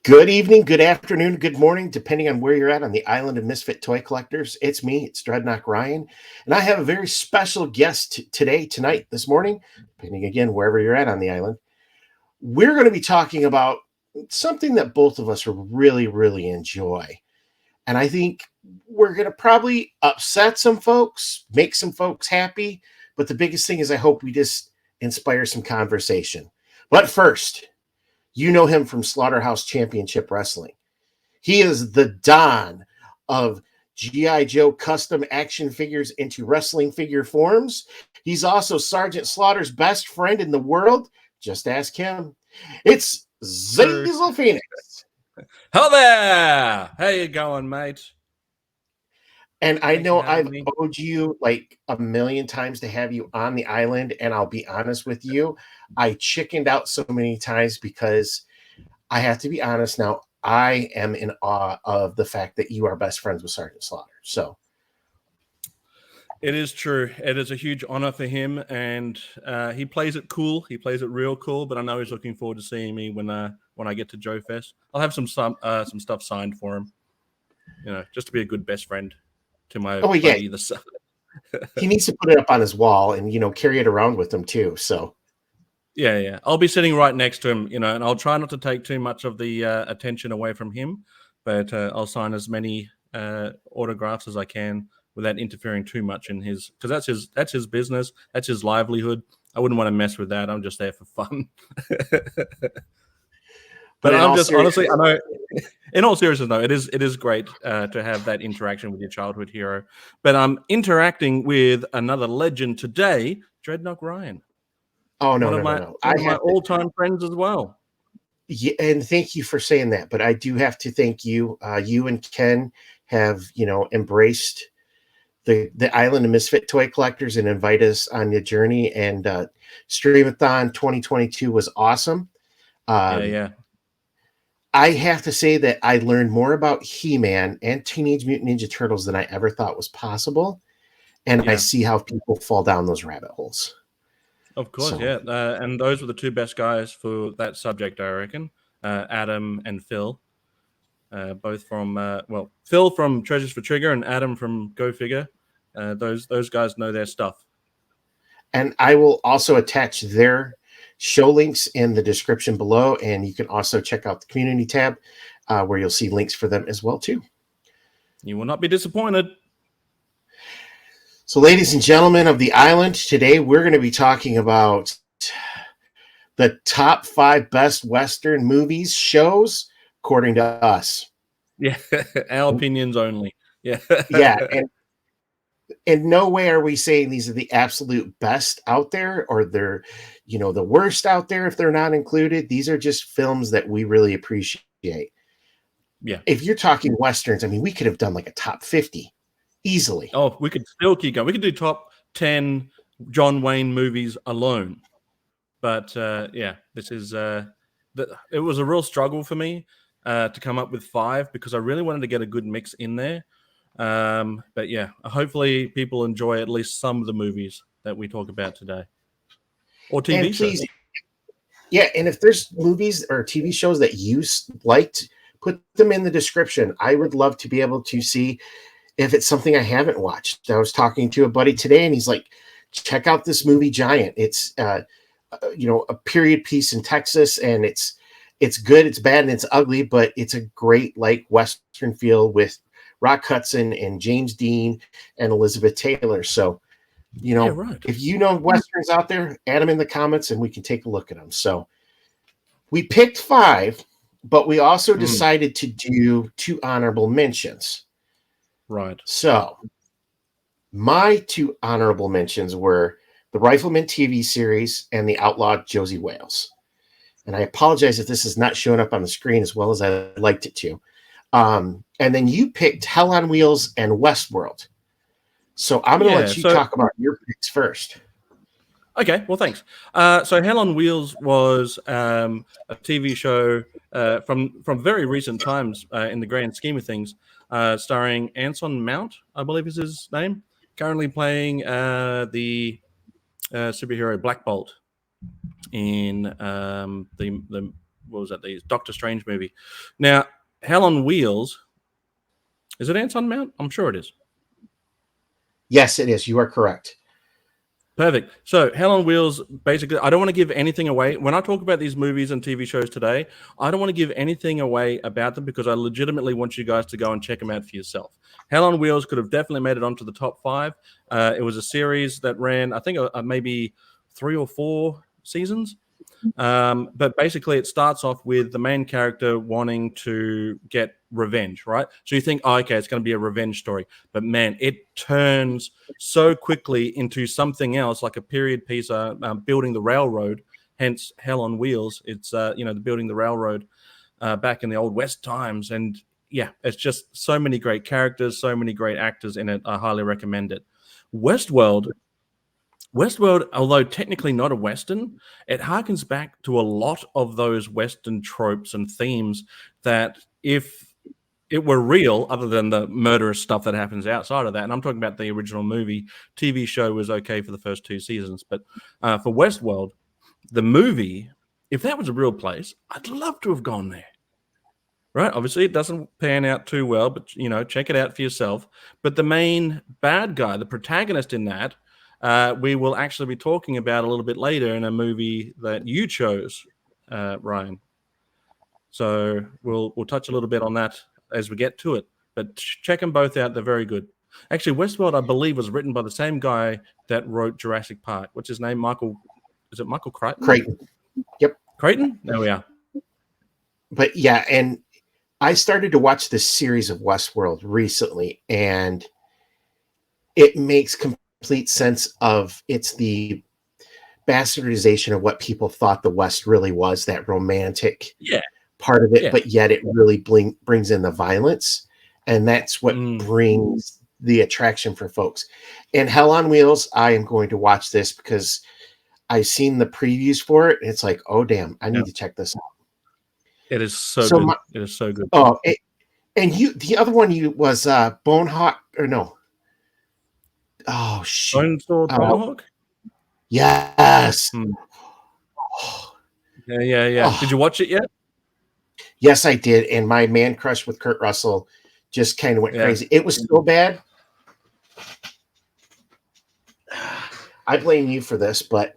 Good evening, good afternoon, good morning, depending on where you're at on the island of misfit toy collectors. It's me, it's Dreadnought Ryan, and I have a very special guest tonight, this morning, depending again wherever you're at on the island. We're going to be talking about something that both of us really enjoy. And I think we're going to probably upset some folks, make some folks happy, but the biggest thing is I hope we just inspire some conversation. But first, you know him from Slaughterhouse Championship Wrestling. He is the Don of G.I. Joe custom action figures into wrestling figure forms. He's also Sergeant Slaughter's best friend in the world. Just ask him. It's Xazyl Phoenix. Hello there. How you going, mate? And I know I've owed you like a million times to have you on the island, and I'll be honest with you, I chickened out so many times because I have to be honest now, I am in awe of the fact that you are best friends with Sergeant Slaughter. So it is true. It is a huge honor for him, and he plays it cool. He plays it real cool. But I know he's looking forward to seeing me when I get to JoeFest. I'll have some stuff signed for him. You know, just to be a good best friend to my buddy. He needs to put it up on his wall and carry it around with him too. So yeah. I'll be sitting right next to him. And I'll try not to take too much of the attention away from him, but I'll sign as many autographs as I can without interfering too much in his, because that's his business, that's his livelihood. I wouldn't want to mess with that. I'm just there for fun. But I'm just honestly, I know. In all seriousness, no, it is great to have that interaction with your childhood hero. But I'm interacting with another legend today, Dreadnought Ryan. Oh no, one of my all-time friends as well. Yeah, and thank you for saying that. But I do have to thank you. You and Ken have embraced the island of misfit toy collectors and invite us on the journey. And Streamathon 2022 was awesome. Yeah. I have to say that I learned more about He-Man and Teenage Mutant Ninja Turtles than I ever thought was possible. And I see how people fall down those rabbit holes. Of course, yeah. And those were the two best guys for that subject, I reckon. Adam and Phil. Both from, Phil from Treasures for Trigger and Adam from GoFigure. Those guys know their stuff. And I will also attach their show links in the description below, and you can also check out the community tab where you'll see links for them as well too. You will not be disappointed. So, ladies and gentlemen of the island, today we're going to be talking about the top 5 best Western movies, shows, according to us. Yeah, our opinions only. Yeah. And in no way are we saying these are the absolute best out there or they're, the worst out there if they're not included. These are just films that we really appreciate. Yeah. If you're talking Westerns, I mean, we could have done like a top 50 easily. Oh, we could still keep going. We could do top 10 John Wayne movies alone. But this is it was a real struggle for me to come up with 5 because I really wanted to get a good mix in there. But yeah, hopefully people enjoy at least some of the movies that we talk about today. Or TV shows. Yeah, and if there's movies or TV shows that you liked, put them in the description. I would love to be able to see if it's something I haven't watched. I was talking to a buddy today, and he's like, check out this movie Giant. It's a period piece in Texas, and it's good, it's bad, and it's ugly, but it's a great like Western feel with Rock Hudson and James Dean and Elizabeth Taylor. So, if you know Westerns out there, add them in the comments and we can take a look at them. So we picked 5, but we also decided to do 2 honorable mentions. Right. So my 2 honorable mentions were the Rifleman TV series and the Outlaw Josie Wales. And I apologize if this is not showing up on the screen as well as I'd liked it to. And then you picked Hell on Wheels and Westworld. So I'm going to let you talk about your picks first. Okay, well, thanks. So Hell on Wheels was a TV show from very recent times in the grand scheme of things, starring Anson Mount, I believe is his name, currently playing the superhero Black Bolt in the what was that? The Doctor Strange movie. Now, Hell on Wheels. Is it Ants on Mount? I'm sure it is. Yes, it is. You are correct. Perfect. So, Hell on Wheels, basically, I don't want to give anything away. When I talk about these movies and TV shows today, I don't want to give anything away about them because I legitimately want you guys to go and check them out for yourself. Hell on Wheels could have definitely made it onto the top 5. It was a series that ran, I think, maybe 3 or 4 seasons. But basically, it starts off with the main character wanting to get revenge, right? So you think, oh, okay, it's going to be a revenge story. But man, it turns so quickly into something else, like a period piece, building the railroad, hence Hell on Wheels. It's, building the railroad back in the old West times. And yeah, it's just so many great characters, so many great actors in it. I highly recommend it. Westworld, although technically not a Western, it harkens back to a lot of those Western tropes and themes that if it were real, other than the murderous stuff that happens outside of that, and I'm talking about the original movie, TV show was okay for the first 2 seasons, but for Westworld, the movie, if that was a real place, I'd love to have gone there. Right? Obviously, it doesn't pan out too well, but, check it out for yourself. But the main bad guy, the protagonist in that, we will actually be talking about a little bit later in a movie that you chose, Ryan. So we'll touch a little bit on that as we get to it. But check them both out; they're very good. Actually, Westworld, I believe, was written by the same guy that wrote Jurassic Park. What's his name? Is it Michael Crichton? Crichton. Yep. Crichton? There we are. But yeah, and I started to watch this series of Westworld recently, and it makes complete sense of it's the bastardization of what people thought the West really was, that romantic part of it, but yet it really brings in the violence, and that's what brings the attraction for folks. And Hell on Wheels, I am going to watch this because I've seen the previews for it, and it's like, oh damn, I need to check this out. It is so good. It is so good. Oh, and the other one was Bonehawk, or no? Oh shoot! Bonesaw Tomahawk. Yes. Yeah. Oh. Did you watch it yet? Yes, I did. And my man crush with Kurt Russell just kind of went crazy. It was so bad. I blame you for this, but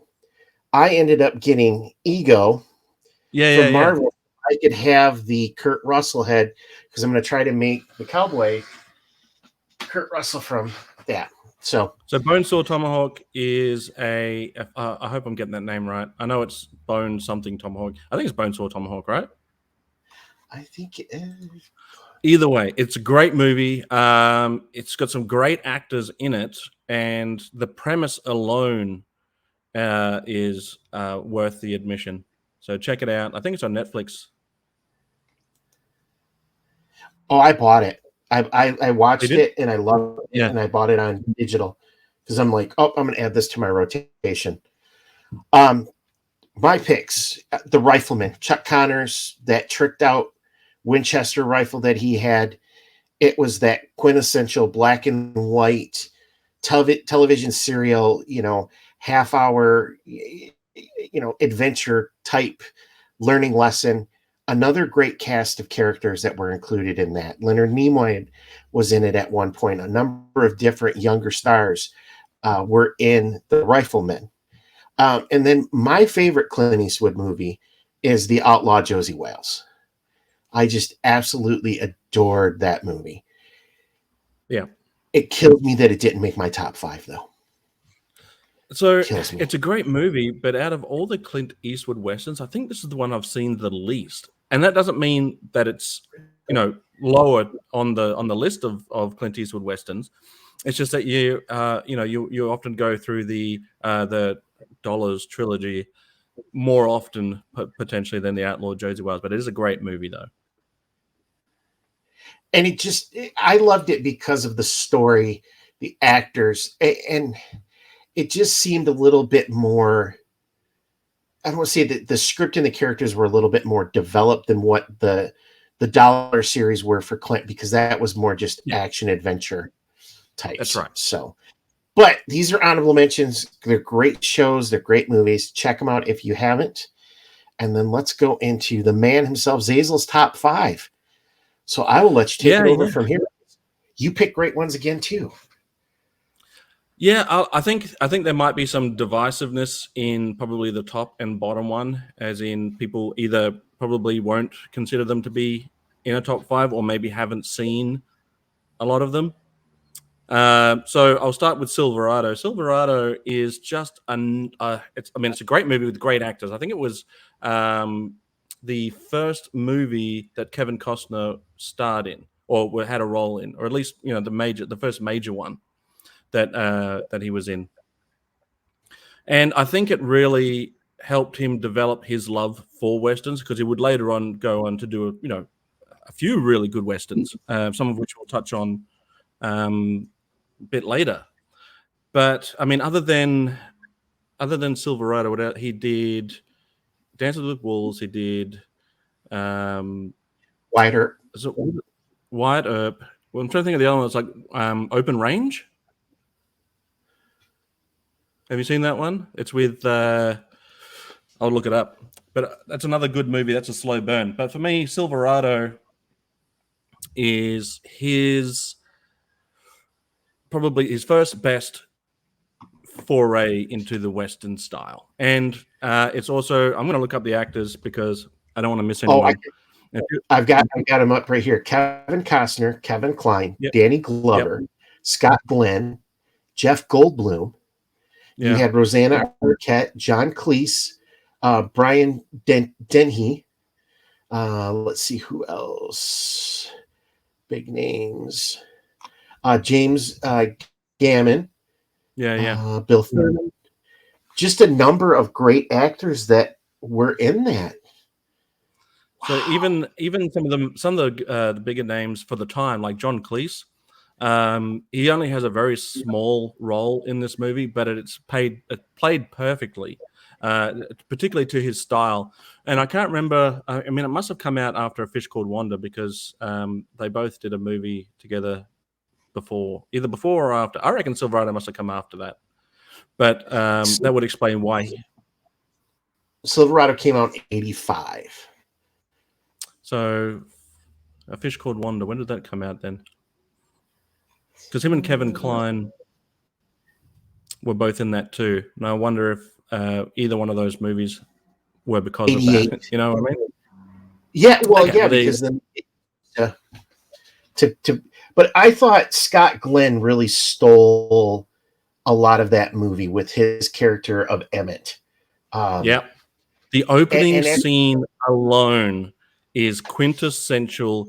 I ended up getting Ego from Marvel. I could have the Kurt Russell head because I'm going to try to make the cowboy Kurt Russell from that. So Bonesaw Tomahawk is I hope I'm getting that name right. I know it's Bone something Tomahawk. I think it's Bonesaw Tomahawk, right? I think it is. Either way, it's a great movie. It's got some great actors in it, and the premise alone is worth the admission. So check it out. I think it's on Netflix. Oh, I bought it. I watched it and I loved it, and I bought it on digital because I'm like, oh, I'm going to add this to my rotation. My picks: the Rifleman, Chuck Connors, that tricked out Winchester rifle that he had. It was that quintessential black and white television serial, half hour, adventure type learning lesson. Another great cast of characters that were included in that. Leonard Nimoy was in it at one point. A number of different younger stars were in The Rifleman. And then my favorite Clint Eastwood movie is The Outlaw Josie Wales. I just absolutely adored that movie. Yeah. It killed me that it didn't make my top 5, though. So it's a great movie, but out of all the Clint Eastwood Westerns, I think this is the one I've seen the least. And that doesn't mean that it's, lower on the list of Clint Eastwood Westerns. It's just that you often go through the Dollars trilogy more often potentially than the Outlaw Josie Wales, but it is a great movie though. And I loved it because of the story, the actors, and it just seemed a little bit more, I don't want to say that the script and the characters were a little bit more developed than what the Dollar series were for Clint, because that was more just action adventure types. That's right. So, but these are honorable mentions. They're great shows. They're great movies. Check them out if you haven't. and then let's go into the man himself, Xazyl's top 5. So I will let you take Yeah, it over yeah. from here. You pick great ones again too. Yeah, I think there might be some divisiveness in probably the top and bottom one, as in people either probably won't consider them to be in a top 5 or maybe haven't seen a lot of them. So I'll start with Silverado. Silverado is just it's a great movie with great actors. I think it was the first movie that Kevin Costner starred in or had a role in, or at least the first major one that he was in. And I think it really helped him develop his love for westerns, because he would later on go on to do a few really good westerns, some of which we'll touch on a bit later. But I mean, other than Silverado, he did Dances with Wolves. He did Wider. is it Wyatt Earp. Well, I'm trying to think of the other one. It's like Open Range. Have you seen that one? It's with I'll look it up. But that's another good movie. That's a slow burn. But for me, Silverado is probably his first best foray into the Western style. And it's also, I'm going to look up the actors because I don't want to miss anyone. I've got him up right here. Kevin Costner, Kevin Kline, Yep. Danny Glover, Scott Glenn, Jeff Goldblum. You had Rosanna Arquette, John Cleese, Brian Dennehy. Let's see who else. Big names. James Gammon. Bill Thurman. Just a number of great actors that were in that. So even some of the bigger names for the time, like John Cleese, he only has a very small role in this movie, but it played perfectly, particularly to his style. And I can't remember. I mean, it must have come out after A Fish Called Wanda, because they both did a movie together either before or after. I reckon Silverado must have come after that, but that would explain why. Silverado came out in 1985. So, A Fish Called Wanda, when did that come out then? Because him and Kevin Kline were both in that too. And I wonder if either one of those movies were because of that. You know what I mean? Yeah, well, okay, because then but I thought Scott Glenn really stole a lot of that movie with his character of Emmett. The opening scene alone is quintessential,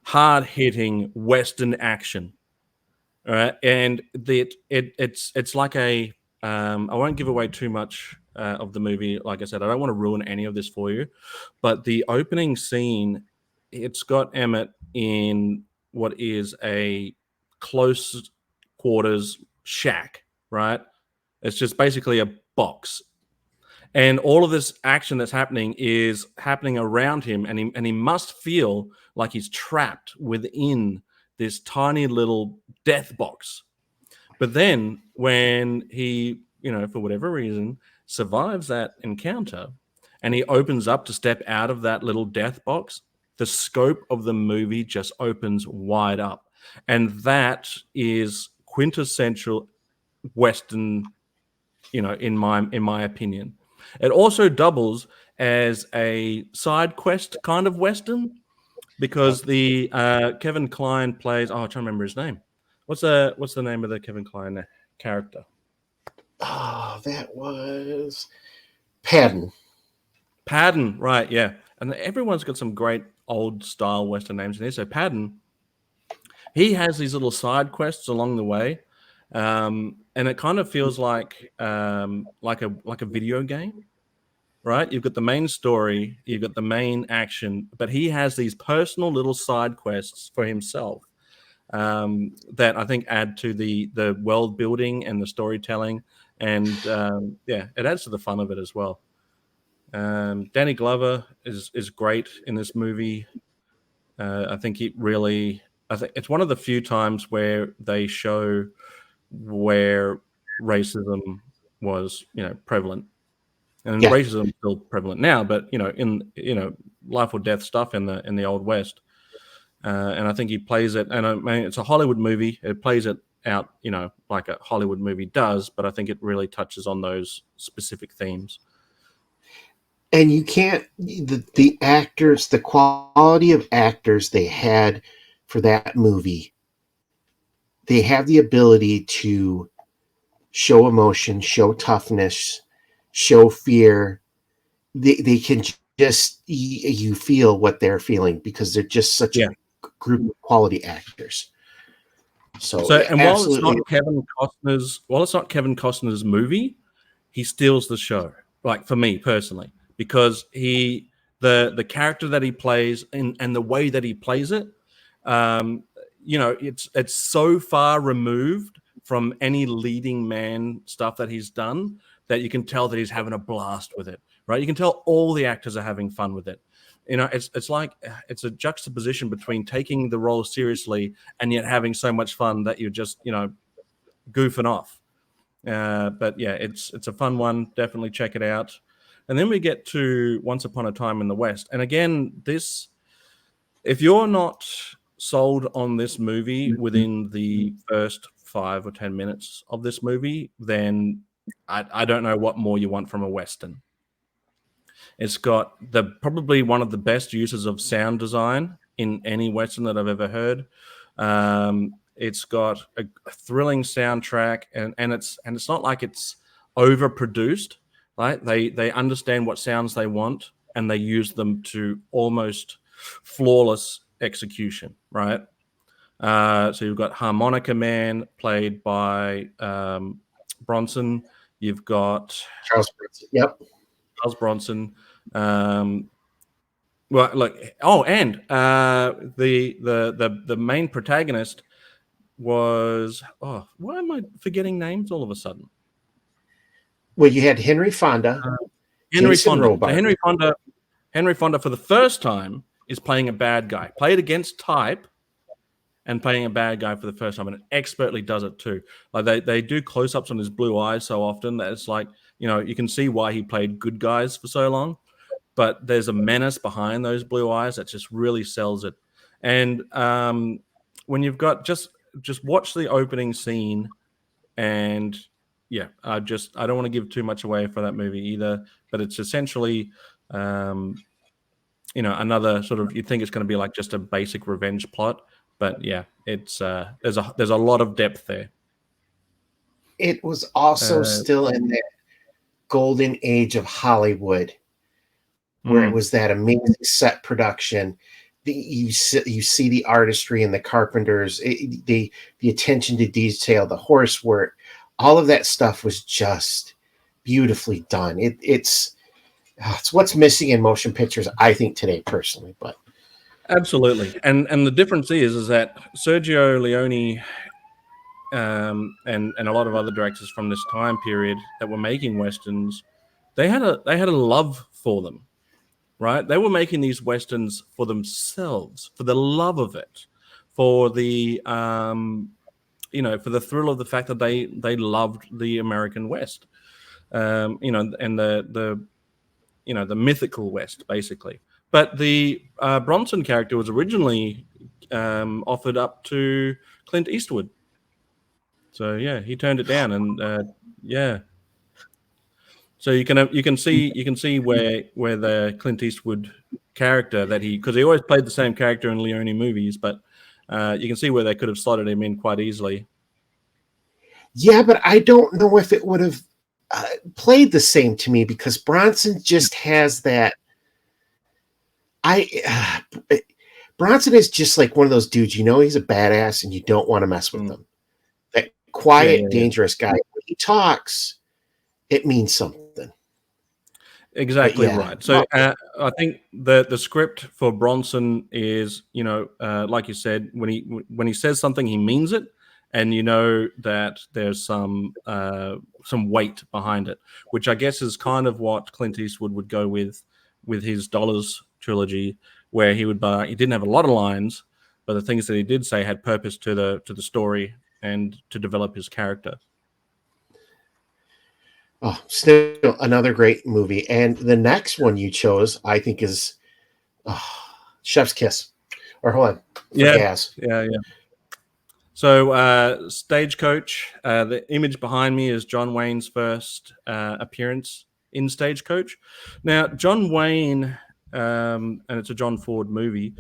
hard-hitting Western action. All right, and it's like a I won't give away too much of the movie. Like I said, I don't want to ruin any of this for you, but the opening scene, it's got Emmett in what is a close quarters shack, right? It's just basically a box, and all of this action that's happening is happening around him, and he must feel like he's trapped within this tiny little death box. But then when he, for whatever reason, survives that encounter and he opens up to step out of that little death box, the scope of the movie just opens wide up. And that is quintessential Western, in my opinion. It also doubles as a side quest kind of Western, because the Kevin Kline plays. Oh, I'm trying to remember his name. What's the name of the Kevin Kline character? Oh, that was Padden. Padden, right? Yeah, and everyone's got some great old style Western names in here. So Padden, he has these little side quests along the way, and it kind of feels like a video game. Right, you've got the main story, you've got the main action, but he has these personal little side quests for himself that I think add to the world building and the storytelling, and it adds to the fun of it as well. Danny Glover is great in this movie. I think it's one of the few times where they show where racism was prevalent. And Yeah. racism is still prevalent now, but in life or death stuff in the old West. And I think he plays it, and I mean, it's a Hollywood movie. It plays it out, like a Hollywood movie does, but I think it really touches on those specific themes. And you can't, the actors, the quality of actors they had for that movie, they have the ability to show emotion, show toughness, show fear. They can just, you feel what they're feeling because they're just such a Yeah. group of quality actors. So, So, and while it's absolutely. not Kevin Costner's movie, he steals the show. Like for me personally, because the character that he plays and the way that he plays it, it's so far removed from any leading man stuff that he's done that you can tell that he's having a blast with it. Right? You can tell all the actors are having fun with it. It's like it's a juxtaposition between taking the role seriously and yet having so much fun that you're just goofing off. But yeah, it's a fun one. Definitely check it out. And then we get to Once Upon a Time in the West. And again, if you're not sold on this movie within the first 5 or 10 minutes of this movie, then I don't know what more you want from a Western. It's got probably one of the best uses of sound design in any Western that I've ever heard. It's got a thrilling soundtrack, and it's not like it's overproduced. Right? They understand what sounds they want, and they use them to almost flawless execution. Right? So you've got Harmonica Man played by Bronson. You've got Charles Bronson. Yep. Charles Bronson. Well, look. Oh, and the main protagonist was. Oh, why am I forgetting names all of a sudden? Well, you had Henry Fonda, Henry Jason Fonda. Robards. So Henry Fonda for the first time is playing a bad guy. Played against type, and playing a bad guy for the first time, and expertly does it too. Like they do close-ups on his blue eyes so often that it's like you can see why he played good guys for so long. But there's a menace behind those blue eyes that just really sells it. And when you've got just watch the opening scene, and yeah, I don't want to give too much away for that movie either. But it's essentially, another sort of, you think it's going to be like just a basic revenge plot, but yeah, it's there's a lot of depth there. It was also still in that golden age of Hollywood, where it was that amazing set production. You see the artistry and the carpenters, the attention to detail, the horse work, all of that stuff was just beautifully done. It's what's missing in motion pictures, I think, today, personally. But absolutely, and the difference is that Sergio Leone and a lot of other directors from this time period that were making westerns, they had a love for them. Right? They were making these westerns for themselves, for the love of it, for the for the thrill of the fact that they loved the American West, and the mythical West, basically. But the Bronson character was originally offered up to Clint Eastwood, so yeah, he turned it down, and yeah. So you can see where the Clint Eastwood character because he always played the same character in Leone movies, but you can see where they could have slotted him in quite easily. Yeah, but I don't know if it would have played the same to me, because Bronson just has that. Bronson is just like one of those dudes. He's a badass, and you don't want to mess with him. That quiet, dangerous guy. When he talks, it means something. Exactly right. So I think the script for Bronson is, like you said, when he says something, he means it, and that there's some weight behind it, which I guess is kind of what Clint Eastwood would go with his Dollars trilogy, where he didn't have a lot of lines, but the things that he did say had purpose to the story and to develop his character. Oh, still another great movie. And the next one you chose, I think, is oh, Chef's Kiss. Or hold on, for Yeah, gas. yeah, yeah. So, Stagecoach. The image behind me is John Wayne's first appearance in Stagecoach. Now, John Wayne, and it's a John Ford movie.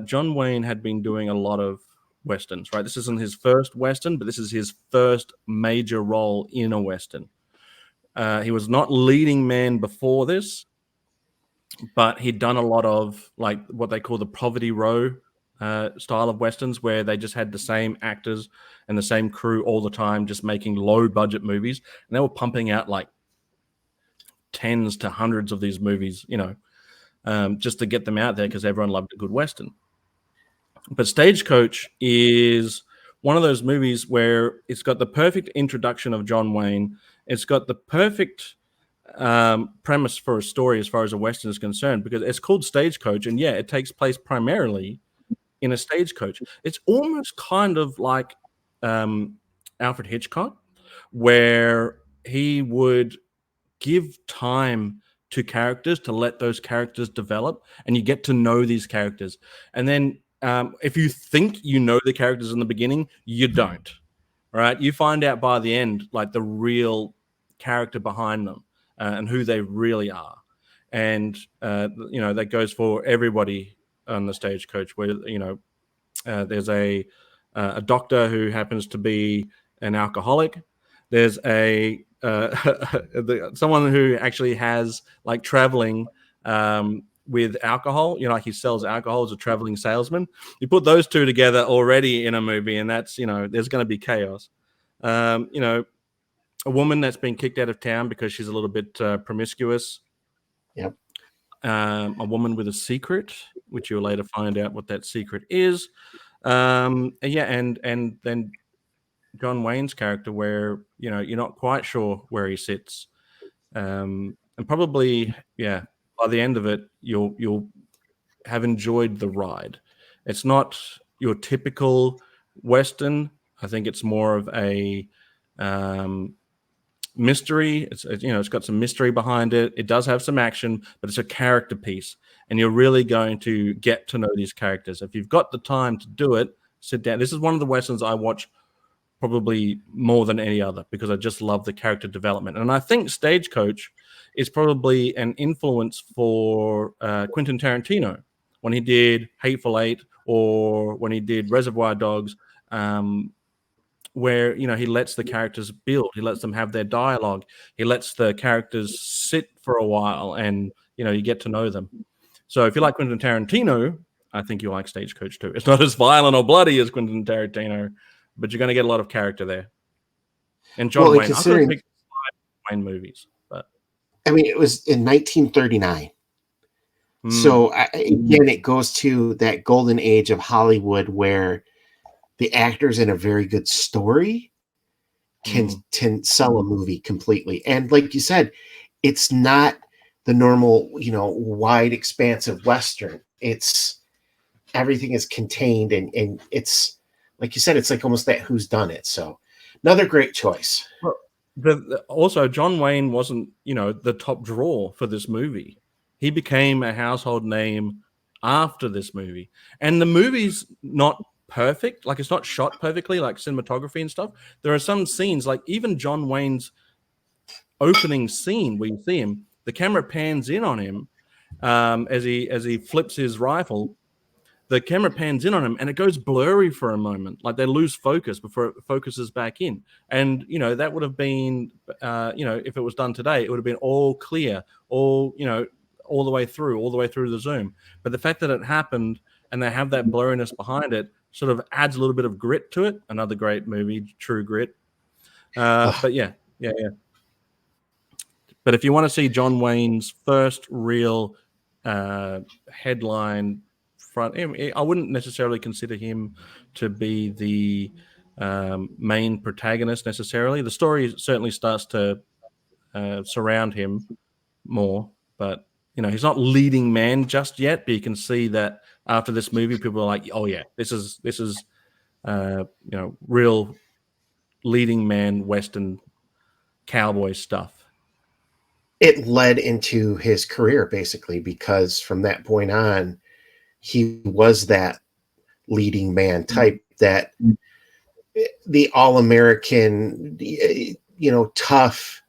John Wayne had been doing a lot of westerns, right? This isn't his first western, but this is his first major role in a western. He was not leading man before this, but he'd done a lot of like what they call the poverty row style of westerns, where they just had the same actors and the same crew all the time, just making low budget movies, and they were pumping out like tens to hundreds of these movies, just to get them out there because everyone loved a good western. But Stagecoach is one of those movies where it's got the perfect introduction of John Wayne. It's got the perfect premise for a story as far as a western is concerned, because it's called Stagecoach, and yeah, it takes place primarily in a stagecoach. It's almost kind of like Alfred Hitchcock, where he would give time to characters to let those characters develop, and you get to know these characters. And then if you think you know the characters in the beginning, you don't. Right? You find out by the end like the real character behind them and who they really are. And that goes for everybody on the stagecoach. Where there's a doctor who happens to be an alcoholic. There's a someone who actually has like traveling with alcohol. Like he sells alcohol as a traveling salesman. You put those two together already in a movie, and that's there's going to be chaos. A woman that's been kicked out of town because she's a little bit promiscuous. Yep. A woman with a secret, which you'll later find out what that secret is. Yeah, and then John Wayne's character, where you're not quite sure where he sits, and probably by the end of it, you'll have enjoyed the ride. It's not your typical Western. I think it's more of a mystery. It's got some mystery behind it. It does have some action, but it's a character piece, and you're really going to get to know these characters. If you've got the time to do it, sit down. This is one of the Westerns I watch probably more than any other, because I just love the character development. And I think Stagecoach is probably an influence for Quentin Tarantino when he did Hateful Eight, or when he did Reservoir Dogs, where he lets the characters build, he lets them have their dialogue, he lets the characters sit for a while, and you get to know them. So if you like Quentin Tarantino, I think you like Stagecoach too. It's not as violent or bloody as Quentin Tarantino, but you're going to get a lot of character there. And John Wayne, I could have picked 5 Wayne movies, but I mean, it was in 1939. So again, it goes to that golden age of Hollywood where the actors in a very good story can sell a movie completely. And like you said, it's not the normal, wide, expansive Western. It's everything is contained, and it's like you said, it's like almost that who's done it. So another great choice. Also, John Wayne wasn't, the top draw for this movie. He became a household name after this movie. And the movie's not perfect. Like, it's not shot perfectly, like cinematography and stuff. There are some scenes, like even John Wayne's opening scene where you see him, the camera pans in on him as he flips his rifle. The camera pans in on him and it goes blurry for a moment. Like they lose focus before it focuses back in. And, that would have been, if it was done today, it would have been all clear, all the way through the zoom. But the fact that it happened and they have that blurriness behind it sort of adds a little bit of grit to it. Another great movie, True Grit. But yeah. But if you want to see John Wayne's first real headline front, I wouldn't necessarily consider him to be the main protagonist necessarily. The story certainly starts to surround him more, but he's not leading man just yet. But you can see that after this movie, people are like, "Oh yeah, this is real leading man Western cowboy stuff." it led into his career basically, because from that point on, he was that leading man type, that the all-American, tough.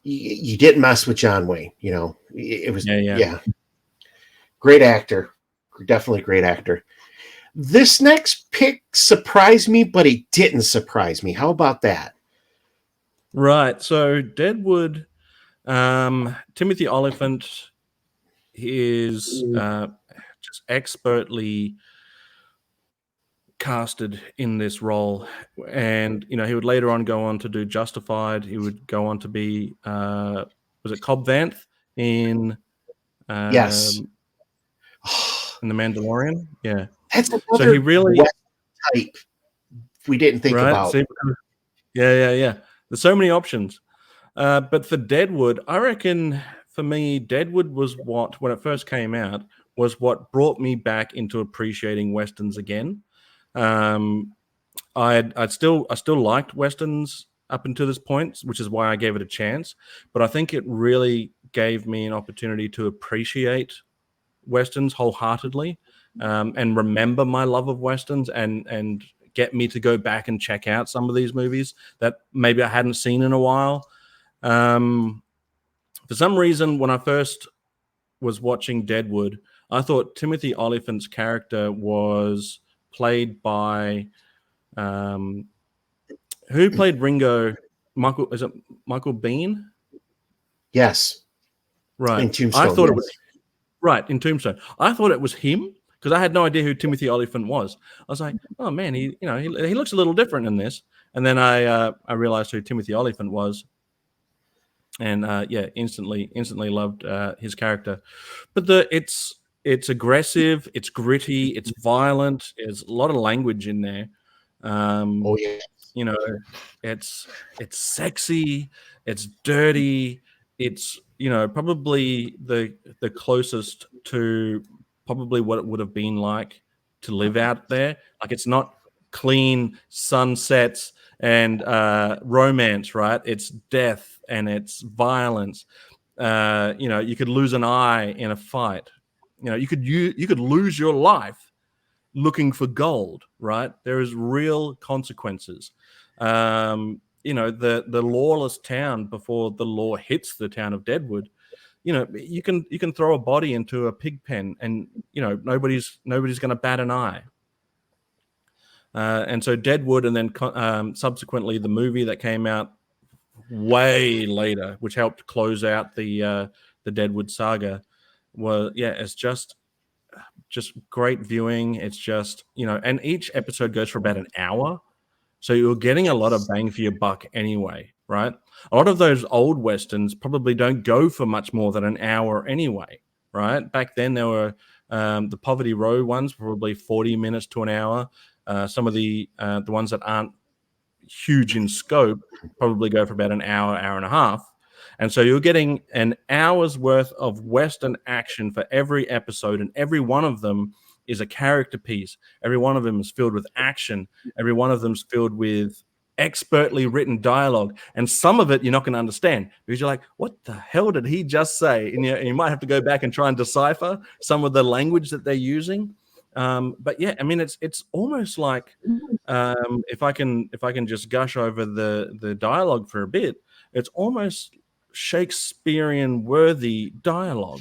You didn't mess with John Wayne. It was, Yeah. yeah, great actor, definitely great actor. This next pick surprised me, but it didn't surprise me. How about that? Right. So Deadwood, Timothy Oliphant is just expertly casted in this role, and he would later on go on to do Justified. He would go on to be was it Cobb Vanth in Yes. um, in The Mandalorian? Yeah. That's So he another really West type we didn't think right. about. See, yeah. There's so many options. But for Deadwood, I reckon for me, Deadwood was what, when it first came out, was what brought me back into appreciating westerns again. I still liked westerns up until this point, which is why I gave it a chance. But I think it really gave me an opportunity to appreciate westerns wholeheartedly, and remember my love of westerns, and get me to go back and check out some of these movies that maybe I hadn't seen in a while. For some reason, when I first was watching Deadwood, I thought Timothy Oliphant's character was played by who played Ringo? Is it Michael Bean? Yes. Right. In I Tombstone. thought Yes. it was right in Tombstone. I thought it was him because I had no idea who Timothy Oliphant was. I was like, oh man, he looks a little different in this. And then I realized who Timothy Oliphant was, and instantly loved his character. But it's aggressive, it's gritty, it's violent. There's a lot of language in there. Oh yeah. You know, it's sexy, it's dirty, it's probably the closest to probably what it would have been like to live out there. Like, it's not clean sunsets and romance, right? It's death and it's violence. You could lose an eye in a fight. You could lose your life looking for gold, right? There is real consequences. The lawless town, before the law hits the town of Deadwood, you can throw a body into a pig pen, and nobody's going to bat an eye. And so Deadwood, and then subsequently the movie that came out way later, which helped close out the Deadwood saga, it's just great viewing. It's just, and each episode goes for about an hour. So you're getting a lot of bang for your buck anyway, right? A lot of those old Westerns probably don't go for much more than an hour anyway, right? Back then, there were the Poverty Row ones, probably 40 minutes to an hour. Some of the ones that aren't huge in scope probably go for about an hour, hour and a half. And so you're getting an hour's worth of Western action for every episode, and every one of them is a character piece. Every one of them is filled with action. Every one of them is filled with expertly written dialogue. And some of it you're not going to understand, because you're like, what the hell did he just say? And you might have to go back and try and decipher some of the language that they're using. But yeah, I mean, it's almost like, if I can just gush over the dialogue for a bit, it's almost Shakespearean worthy dialogue,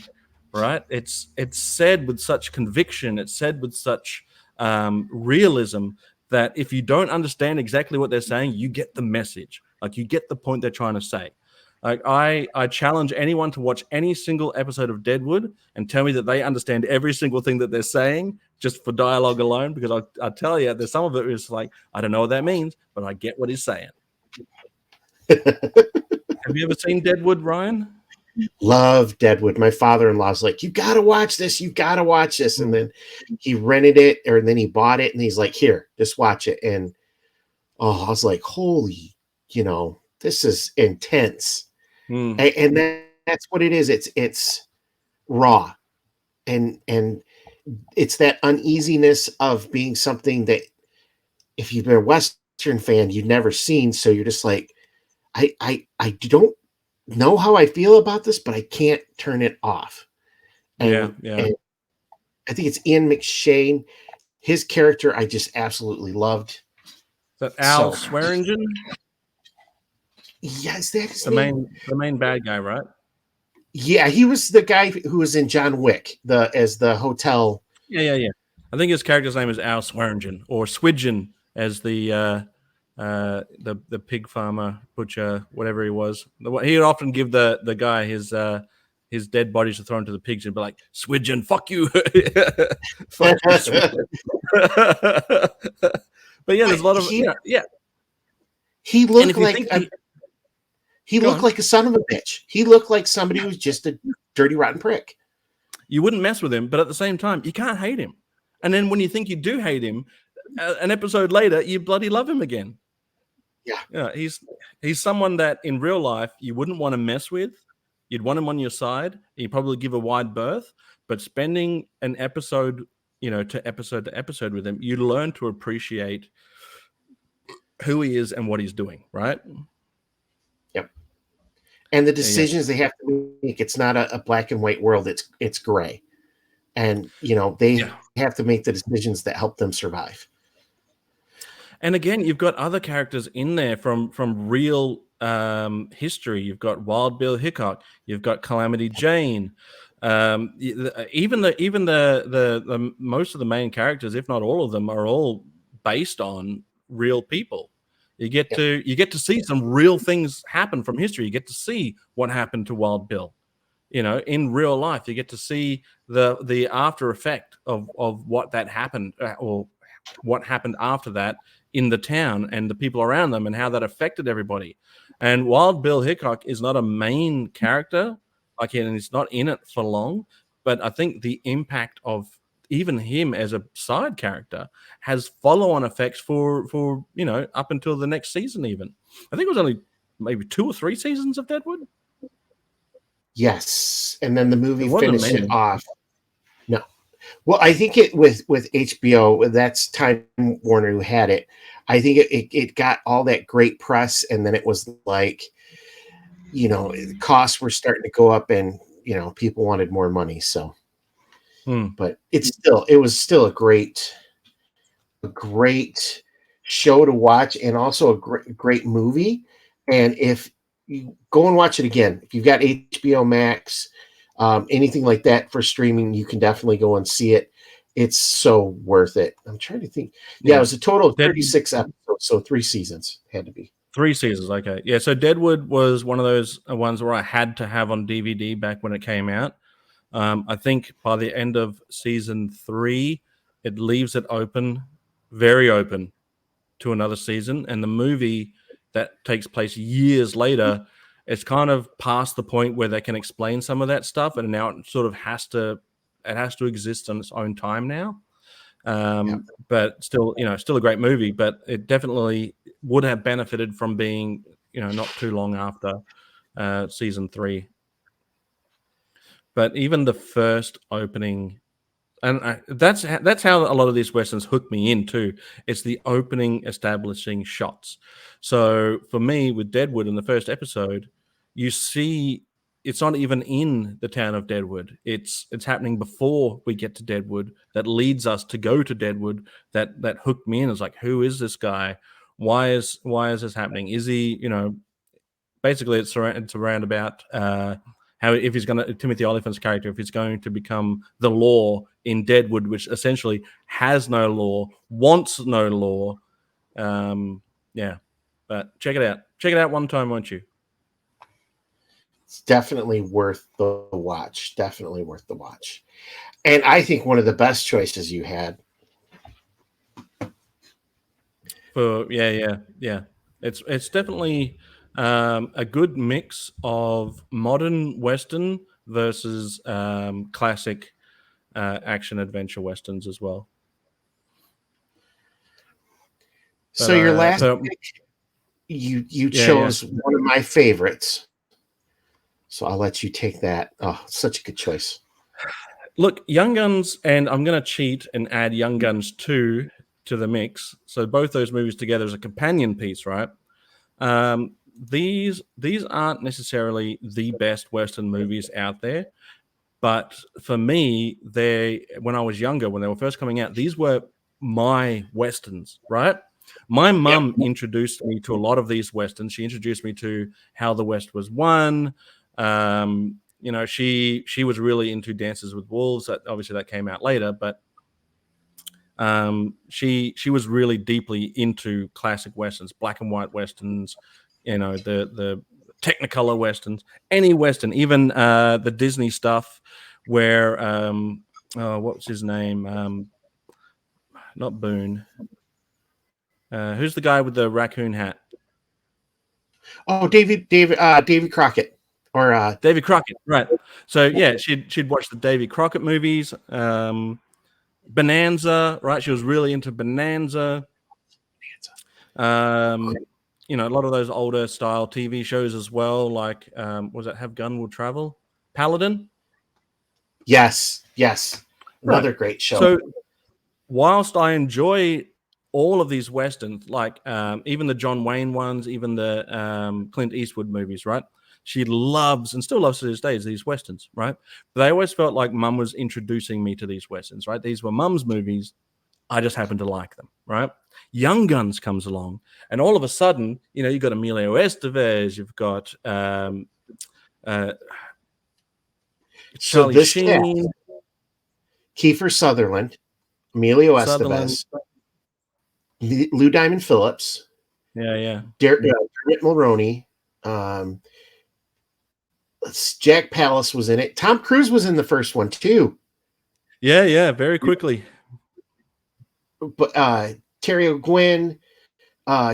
right? It's said with such conviction, it's said with such realism, that if you don't understand exactly what they're saying, you get the message. Like, you get the point they're trying to say. Like, I challenge anyone to watch any single episode of Deadwood and tell me that they understand every single thing that they're saying just for dialogue alone, because I'll tell you, there's some of it is like, I don't know what that means, but I get what he's saying. Have you ever seen Deadwood, Ryan? Love Deadwood. My father-in-law's like, you got to watch this. You got to watch this. And then he rented it, or then he bought it, and he's like, here, just watch it. And I was like, holy, this is intense. And that's what it is. It's raw, and it's that uneasiness of being something that, if you've been a Western fan, you've never seen. So you're just like, I don't know how I feel about this, but I can't turn it off. Yeah, And yeah. and I think it's Ian McShane. His character I just absolutely loved. Is that Al So Swearingen, yeah, is that his name? the main bad guy, right? Yeah, he was the guy who was in John Wick, as the hotel. Yeah, yeah, yeah. I think his character's name is Al Swearingen or Swidgen, as the pig farmer, butcher, whatever he was. He would often give the guy his dead bodies to throw into the pigs and be like, Swidgen, fuck you. Fuck you, Swidgen. But yeah, there's a But lot of yeah. he And looked if you like think he go looked on. like a son of a bitch. He looked like somebody who's just a dirty, rotten prick. You wouldn't mess with him, but at the same time, you can't hate him. And then when you think you do hate him, an episode later, you bloody love him again. Yeah. He's someone that in real life you wouldn't want to mess with. You'd want him on your side. You'd probably give a wide berth. But spending an episode, to episode with him, you learn to appreciate who he is and what he's doing, right? Yep. And the Yeah. decisions they have to make, it's not a black and white world. It's gray. And they have to make the decisions that help them survive. And again, you've got other characters in there from real history. You've got Wild Bill Hickok. You've got Calamity Jane. Even the most of the main characters, if not all of them, are all based on real people. You get to see some real things happen from history. You get to see what happened to Wild Bill. In real life, you get to see the after effect of what that happened, or what happened after that in the town and the people around them, and how that affected everybody. And Wild Bill Hickok is not a main character, and he's not in it for long, but I think the impact of even him as a side character has follow-on effects for up until the next season. Even I think it was only maybe 2 or 3 seasons of Deadwood. Yes, and then the movie finished many. it off. No, well, I think it with HBO. That's Time Warner who had it. I think it got all that great press, and then it was like, costs were starting to go up, and people wanted more money. So, but it was still a great show to watch, and also a great movie. And if you go and watch it again, if you've got HBO Max, anything like that for streaming, you can definitely go and see it. It's so worth it. I'm trying to think. Yeah, it was a total of 36 episodes, so 3 seasons had to be. 3 seasons, okay. Yeah, so Deadwood was one of those ones where I had to have on DVD back when it came out. I think by the end of season 3, it leaves it open, very open, to another season. And the movie that takes place years later, it's kind of past the point where they can explain some of that stuff, and now it sort of has to exist on its own time now. But still, still a great movie, but it definitely would have benefited from being, not too long after season 3. But even the first opening, and that's how a lot of these westerns hook me in too. It's the opening establishing shots. So for me, with Deadwood in the first episode, you see it's not even in the town of Deadwood. It's happening before we get to Deadwood. That leads us to go to Deadwood. That hooked me in. It's like, who is this guy? Why is this happening? Is he, basically it's around about how, if he's going to, Timothy Olyphant's character, if he's going to become the law in Deadwood, which essentially has no law, wants no law. Yeah, but check it out. Check it out one time, won't you? It's definitely worth the watch. Definitely worth the watch. And I think one of the best choices you had. Yeah. It's definitely a good mix of modern Western versus classic action adventure Westerns as well. So your last pick, you chose one of my favorites. So I'll let you take that. Oh, such a good choice. Look, Young Guns, and I'm going to cheat and add Young Guns 2 to the mix. So both those movies together as a companion piece, right? these aren't necessarily the best Western movies out there, but for me, when I was younger, when they were first coming out, these were my Westerns, right? My mum introduced me to a lot of these Westerns. She introduced me to How the West Was Won. She was really into Dances with Wolves. Obviously, that came out later, but she was really deeply into classic Westerns, black and white Westerns, the Technicolor Westerns, any Western, even the Disney stuff where, what's his name? Not Boone. Who's the guy with the raccoon hat? Oh, David Crockett, or Davy Crockett, right? So yeah, she'd watch the Davy Crockett movies, Bonanza, right? She was really into Bonanza. A lot of those older style TV shows as well, like was it Have Gun Will Travel? Paladin? Yes. Another Right. great show. So whilst I enjoy all of these Westerns, like even the John Wayne ones, even the Clint Eastwood movies, right? She loves and still loves to this day these Westerns, right? But I always felt like Mum was introducing me to these Westerns, right? These were Mum's movies. I just happen to like them, right? Young Guns comes along, and all of a sudden, you've got Emilio Estevez, you've got Charlie Sheen, Kiefer Sutherland, Emilio Estevez, Lou Diamond Phillips, Dermot Mulroney, Jack Palance was in it. Tom Cruise was in the first one too. Yeah, very quickly. But Terry O'Gwen,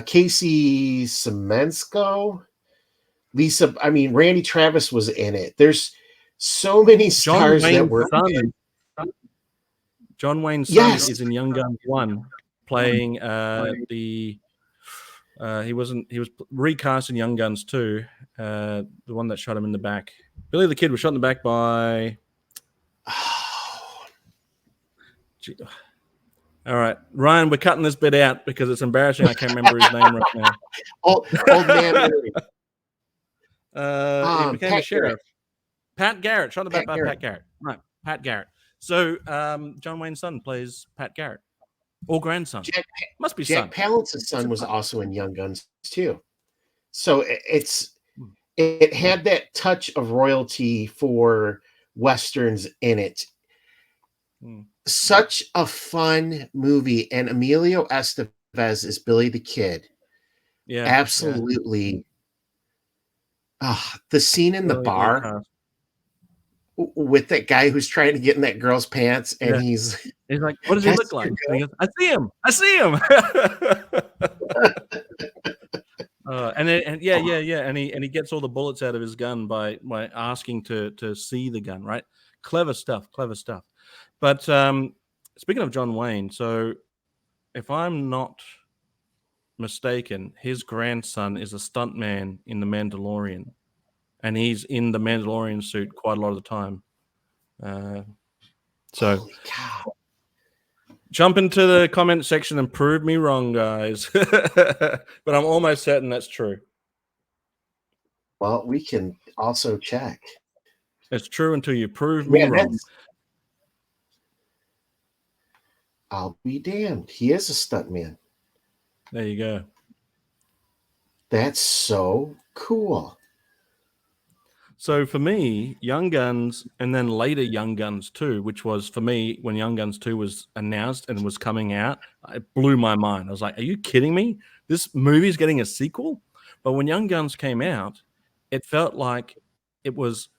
Casey Semensko, Randy Travis was in it. There's so many stars that were. John Wayne's son is in Young Guns 1, playing he was recast in Young Guns 2, the one that shot him in the back. Billy the Kid was shot in the back by. All right, Ryan, we're cutting this bit out because it's embarrassing. I can't remember his name right now. Old man. He became a sheriff. Pat Garrett, shot in the back by Pat Garrett. Right, Pat Garrett. So John Wayne's son plays Pat Garrett, or grandson. Must be Jack Palance's son was also in Young Guns too. So it had that touch of royalty for Westerns in it. Such a fun movie, and Emilio Estevez is Billy the Kid. Yeah, absolutely. The scene in the bar with that guy who's trying to get in that girl's pants, and he's like, "What does he look like?" And he goes, "I see him." And he gets all the bullets out of his gun by asking to see the gun, right? Clever stuff. But speaking of John Wayne, so if I'm not mistaken, his grandson is a stuntman in The Mandalorian, and he's in the Mandalorian suit quite a lot of the time. So holy cow. Jump into the comment section and prove me wrong, guys. But I'm almost certain that's true. Well, we can also check. It's true until you prove me wrong. I'll be damned. He is a stuntman. There you go. That's so cool. So for me, Young Guns, and then later Young Guns 2, which was for me when Young Guns 2 was announced and was coming out, it blew my mind. I was like, are you kidding me? This movie's getting a sequel? But when Young Guns came out, it felt like it was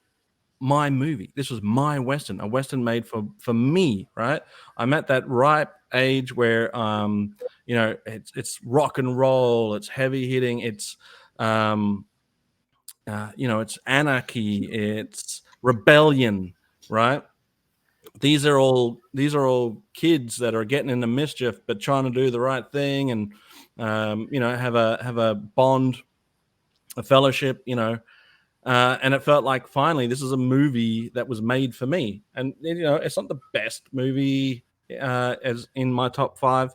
my movie. This was my Western, a Western made for me, right? I'm at that ripe age where, it's rock and roll, it's heavy hitting, it's, it's anarchy, it's rebellion, right? These are all kids that are getting into mischief, but trying to do the right thing, and have a bond, a fellowship, and it felt like finally this is a movie that was made for me. And it's not the best movie as in my top 5,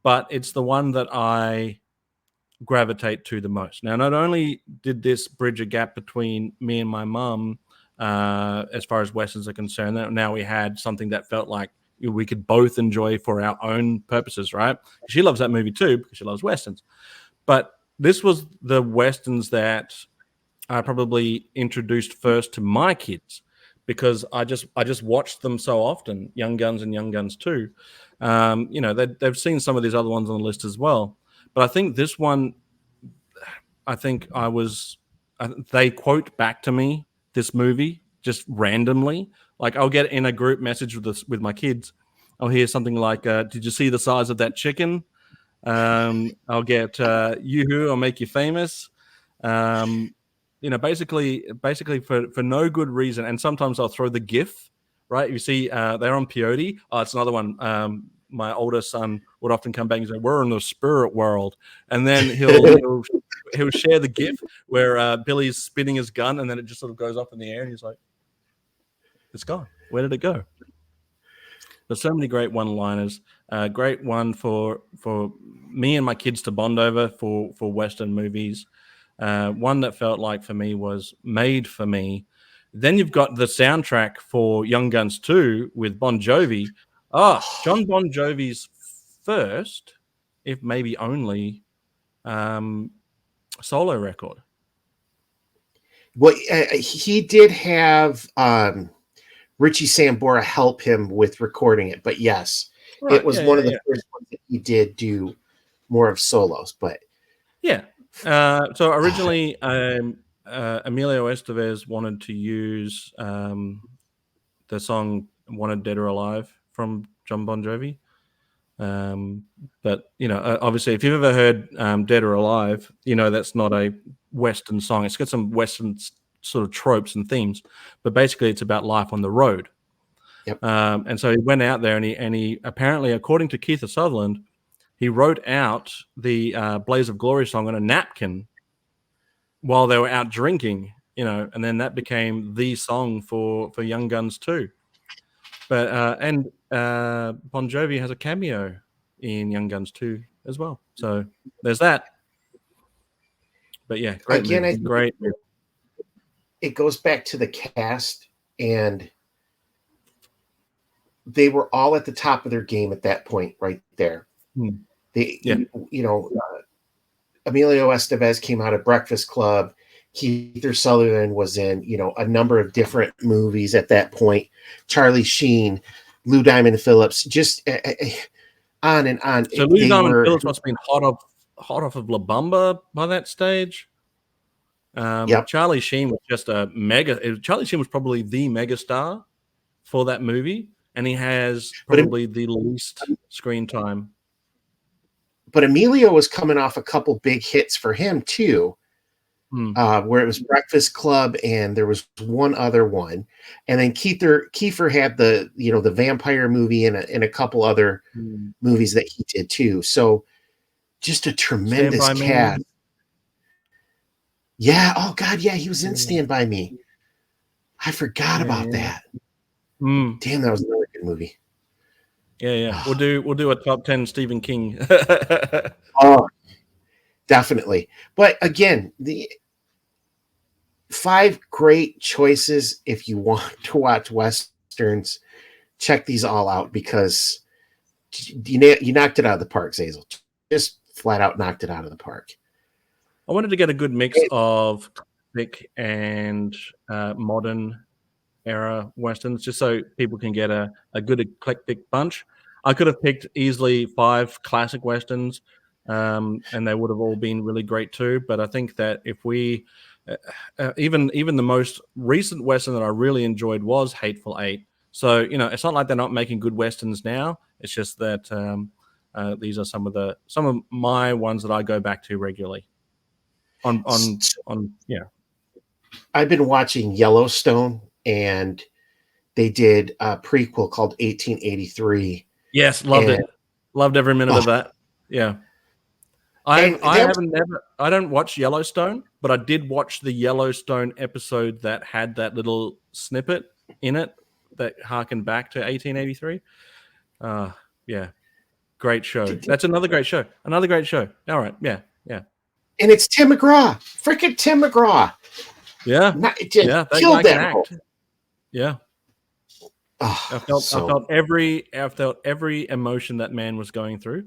but it's the one that I gravitate to the most. Now, not only did this bridge a gap between me and my mum as far as westerns are concerned, now we had something that felt like we could both enjoy for our own purposes, right? She loves that movie too because she loves westerns. But this was the westerns that I probably introduced first to my kids because I just watched them so often, Young Guns and Young Guns 2. They've seen some of these other ones on the list as well. But I think this one, they quote back to me this movie just randomly. Like I'll get in a group message with my kids. I'll hear something like, "Did you see the size of that chicken?" I'll get "Yoo-hoo, I'll make you famous." Basically for no good reason. And sometimes I'll throw the GIF. Right? You see, they're on peyote. Oh, it's another one. My older son would often come back and say, "We're in the spirit world," and then he'll share the GIF where Billy's spinning his gun, and then it just sort of goes up in the air, and he's like, "It's gone. Where did it go?" There's so many great one-liners. Great one for me and my kids to bond over for Western movies. One that felt like for me was made for me. Then you've got the soundtrack for Young Guns 2 with Bon Jovi. John Bon Jovi's first, if maybe only, solo record. Well, he did have Richie Sambora help him with recording it, but yes, right. It was one of the first ones that he did do more of solos. But so originally, Emilio Estevez wanted to use the song "Wanted Dead or Alive" from John Bon Jovi. But obviously, if you've ever heard "Dead or Alive," that's not a Western song. It's got some Western sort of tropes and themes, but basically, it's about life on the road. Yep. And so he went out there, and he apparently, according to Keith Sutherland, he wrote out the "Blaze of Glory" song on a napkin while they were out drinking. And then that became the song for Young Guns 2. But Bon Jovi has a cameo in Young Guns 2 as well. So there's that. But yeah, great movie. Great movie. It goes back to the cast, and they were all at the top of their game at that point, right there. Emilio Estevez came out of Breakfast Club. Keith Sutherland was in, a number of different movies at that point. Charlie Sheen, Lou Diamond Phillips, just on and on. So Lou Diamond Phillips must have been hot off of La Bamba by that stage. Charlie Sheen was just a mega. Charlie Sheen was probably the mega star for that movie, and he has probably the least screen time. But Emilio was coming off a couple big hits for him too. Where it was Breakfast Club, and there was one other one, and then Kiefer had the vampire movie and a couple other movies that he did too. So just a tremendous cast. Yeah. Oh God. Yeah. He was in Stand By Me. I forgot about that. Damn, that was another good movie. Yeah. We'll do a top 10 Stephen King. Oh, definitely. But again, the 5 great choices. If you want to watch Westerns, check these all out because you knocked it out of the park, Xazyl. Just flat out knocked it out of the park. I wanted to get a good mix of classic and modern era Westerns, just so people can get a good eclectic bunch. I could have picked easily 5 classic Westerns, and they would have all been really great too. But I think that if we, even the most recent Western that I really enjoyed was Hateful Eight. So, it's not like they're not making good Westerns now. It's just that these are some of my ones that I go back to regularly. I've been watching Yellowstone, and they did a prequel called 1883. Yes, loved every minute of that. Yeah. I don't watch Yellowstone, but I did watch the Yellowstone episode that had that little snippet in it that harkened back to 1883. Yeah. Great show. That's another great show. All right. Yeah. And it's Tim McGraw. Freaking Tim McGraw. Yeah. It just Yeah. That killed guy can that role. act. Yeah. Oh, I felt every emotion that man was going through.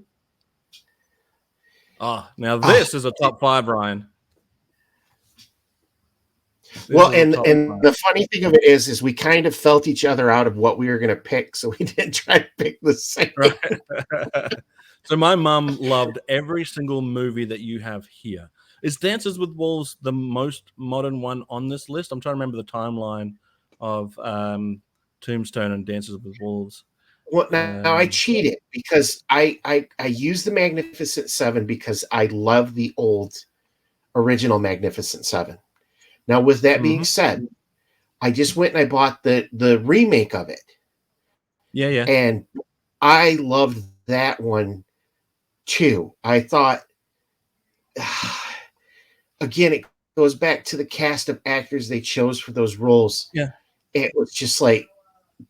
Now this is a top 5, Ryan. Well, and the funny thing of it is we kind of felt each other out of what we were going to pick, so we didn't try to pick the same. Right. So my mum loved every single movie that you have here. Is Dances with Wolves the most modern one on this list? I'm trying to remember the timeline of Tombstone and Dances with Wolves. Well, now I cheated because I used the Magnificent Seven because I love the old original Magnificent Seven. Now, with that being said, I just went and I bought the remake of it. Yeah. And I loved that one too. I thought, again, it goes back to the cast of actors they chose for those roles. Yeah. It was just like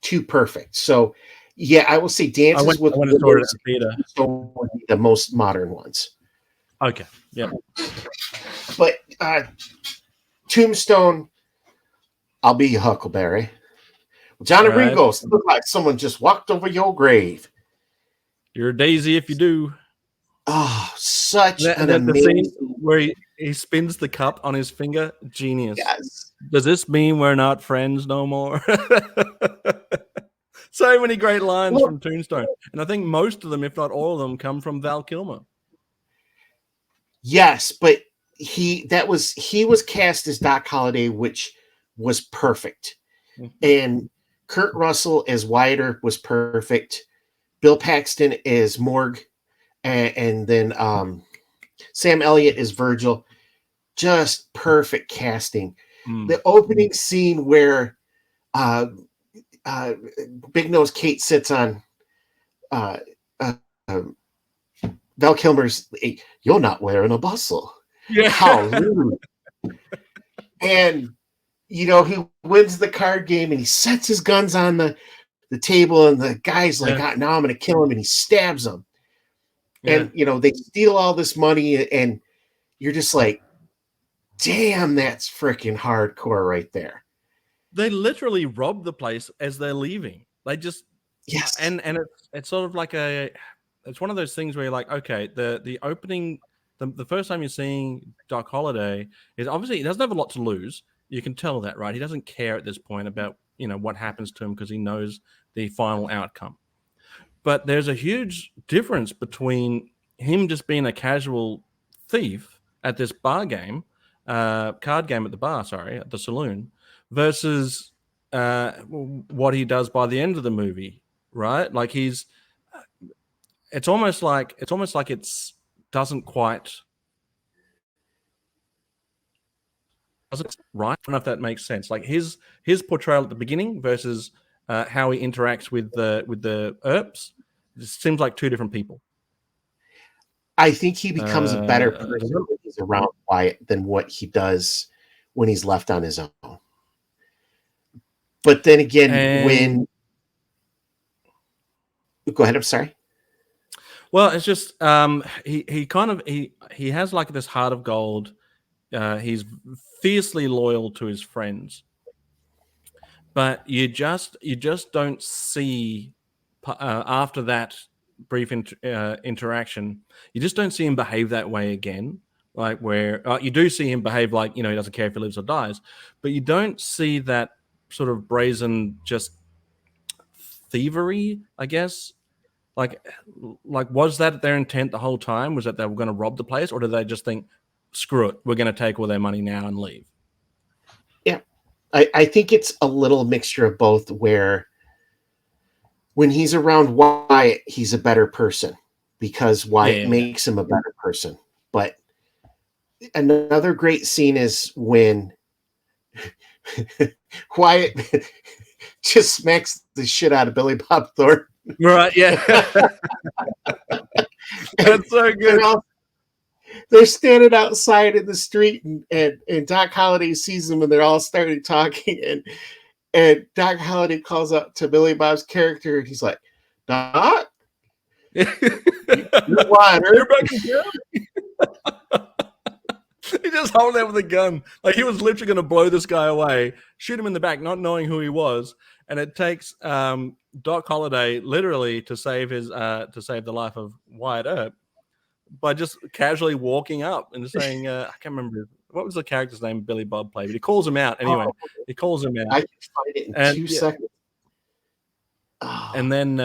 too perfect. So, yeah, I will say Dances with Wolves the most modern ones. Okay. Yeah. But Tombstone, I'll be your Huckleberry. Johnny Ringos, look like someone just walked over your grave. You're a daisy if you do. Oh, such an amazing scene where he spins the cup on his finger. Genius. Yes. Does this mean we're not friends no more? So many great lines from Tombstone. And I think most of them, if not all of them, come from Val Kilmer. Yes, but he was cast as Doc Holliday, which was perfect. And Kurt Russell as Wyatt was perfect. Bill Paxton is Morg, and then Sam Elliott is Virgil. Just perfect casting. The opening scene where Big Nose Kate sits on Val Kilmer's, you're not wearing a bustle. Yeah. How rude. And he wins the card game and he sets his guns on the table and the guy's like, now I'm going to kill him, and he stabs him. Yeah. And, they steal all this money and you're just like, damn, that's freaking hardcore right there. They literally rob the place as they're leaving. They just, yes. And it's sort of like it's one of those things where you're like, okay, the opening, the first time you're seeing Doc Holliday is obviously he doesn't have a lot to lose. You can tell that, right? He doesn't care at this point about, what happens to him because he knows the final outcome. But there's a huge difference between him just being a casual thief at this card game at the saloon, versus what he does by the end of the movie, right? Like it's almost like it doesn't quite right. I don't know if that makes sense. Like his portrayal at the beginning versus how he interacts with the Earps, it seems like two different people. I think he becomes a better person when he's around Wyatt than what he does when he's left on his own. But then again, go ahead. I'm sorry. Well, it's just he has like this heart of gold. He's fiercely loyal to his friends, but you just don't see after that brief interaction. You just don't see him behave that way again. Like where you do see him behave like he doesn't care if he lives or dies, but you don't see that sort of brazen just thievery, I guess. Like was that their intent the whole time? Was that they were going to rob the place, or did they just think, screw it, we're going to take all their money now and leave? Yeah, I think it's a little mixture of both, where when he's around Wyatt, he's a better person because Wyatt makes him a better person. But another great scene is when Wyatt just smacks the shit out of Billy Bob Thornton. Right, yeah. That's so good. They're standing outside in the street, and Doc Holliday sees them, and they're all starting talking, and Doc Holliday calls out to Billy Bob's character, and he's like, Doc? You're water. You're back in just holding out with a gun. Like he was literally going to blow this guy away, shoot him in the back, not knowing who he was. And it takes Doc Holliday literally to save the life of Wyatt Earp by just casually walking up and saying, I can't remember what was the character's name Billy Bob played, but he calls him out anyway. He calls him out. I can find it in 2 seconds. And then